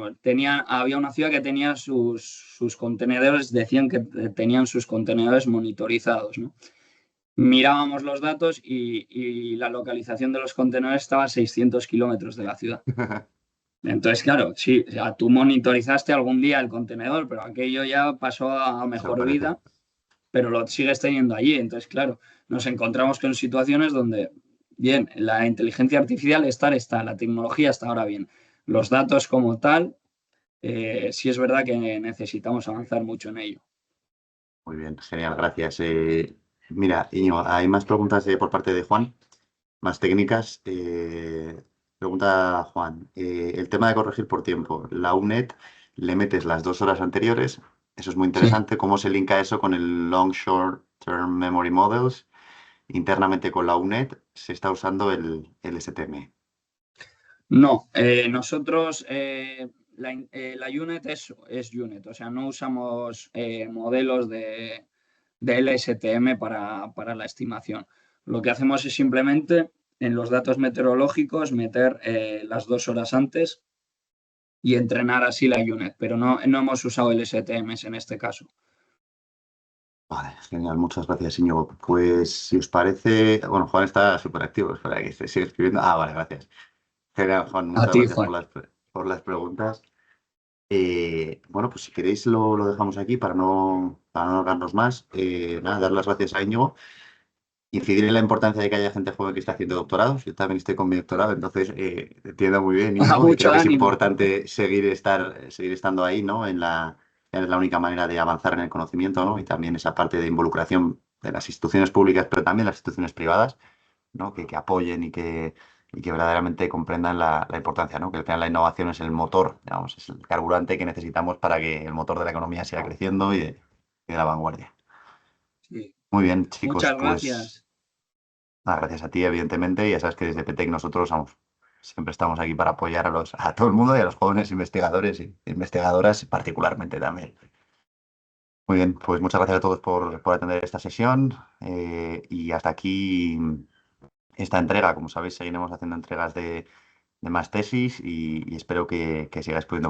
había una ciudad que tenía sus contenedores, decían que tenían sus contenedores monitorizados, ¿no? Mirábamos los datos y la localización de los contenedores estaba a 600 kilómetros de la ciudad. Entonces, claro, sí, o sea, tú monitorizaste algún día el contenedor, pero aquello ya pasó a mejor Desaparece. vida, pero lo sigues teniendo allí. Entonces, claro, nos encontramos con situaciones donde, bien, la inteligencia artificial está, la tecnología está ahora bien. Los datos como tal, sí es verdad que necesitamos avanzar mucho en ello. Muy bien, genial, gracias. Mira, Íñigo, hay más preguntas por parte de Juan, más técnicas. Pregunta Juan, el tema de corregir por tiempo. La UNED le metes las 2 horas anteriores, eso es muy Sí. interesante. ¿Cómo se linka eso con el Long Short Term Memory Models? Internamente con la UNED se está usando el STM. No, nosotros la UNET es UNET, o sea, no usamos modelos de LSTM para la estimación. Lo que hacemos es simplemente en los datos meteorológicos meter las 2 horas antes y entrenar así la UNET, pero no hemos usado LSTMs en este caso. Vale, genial, muchas gracias, Íñigo. Pues si os parece, bueno, Juan está súper activo, espera que se sigue escribiendo. Ah, vale, gracias. Genial, Juan, A muchas ti, gracias Juan. por las preguntas. Bueno, pues si queréis lo dejamos aquí para no alargarnos más. Nada, dar las gracias a Íñigo. Incidir en la importancia de que haya gente joven que está haciendo doctorados. Yo también estoy con mi doctorado, entonces te entiendo muy bien, Íñigo, y creo Mucho que es ánimo. importante seguir estando ahí, ¿no? Es la única manera de avanzar en el conocimiento, ¿no? Y también esa parte de involucración de las instituciones públicas, pero también las instituciones privadas, ¿no? Que apoyen y que verdaderamente comprendan la importancia, ¿no? Que al final la innovación es el motor, digamos, es el carburante que necesitamos para que el motor de la economía siga creciendo y de la vanguardia. Sí. Muy bien, chicos, Muchas pues gracias. nada, gracias a ti, evidentemente, y ya sabes que desde PTEC nosotros, vamos, siempre estamos aquí para apoyar a todo el mundo y a los jóvenes investigadores y investigadoras particularmente también. Muy bien, pues muchas gracias a todos por atender esta sesión y hasta aquí esta entrega. Como sabéis, seguiremos haciendo entregas de más tesis y espero que sigáis pudiendo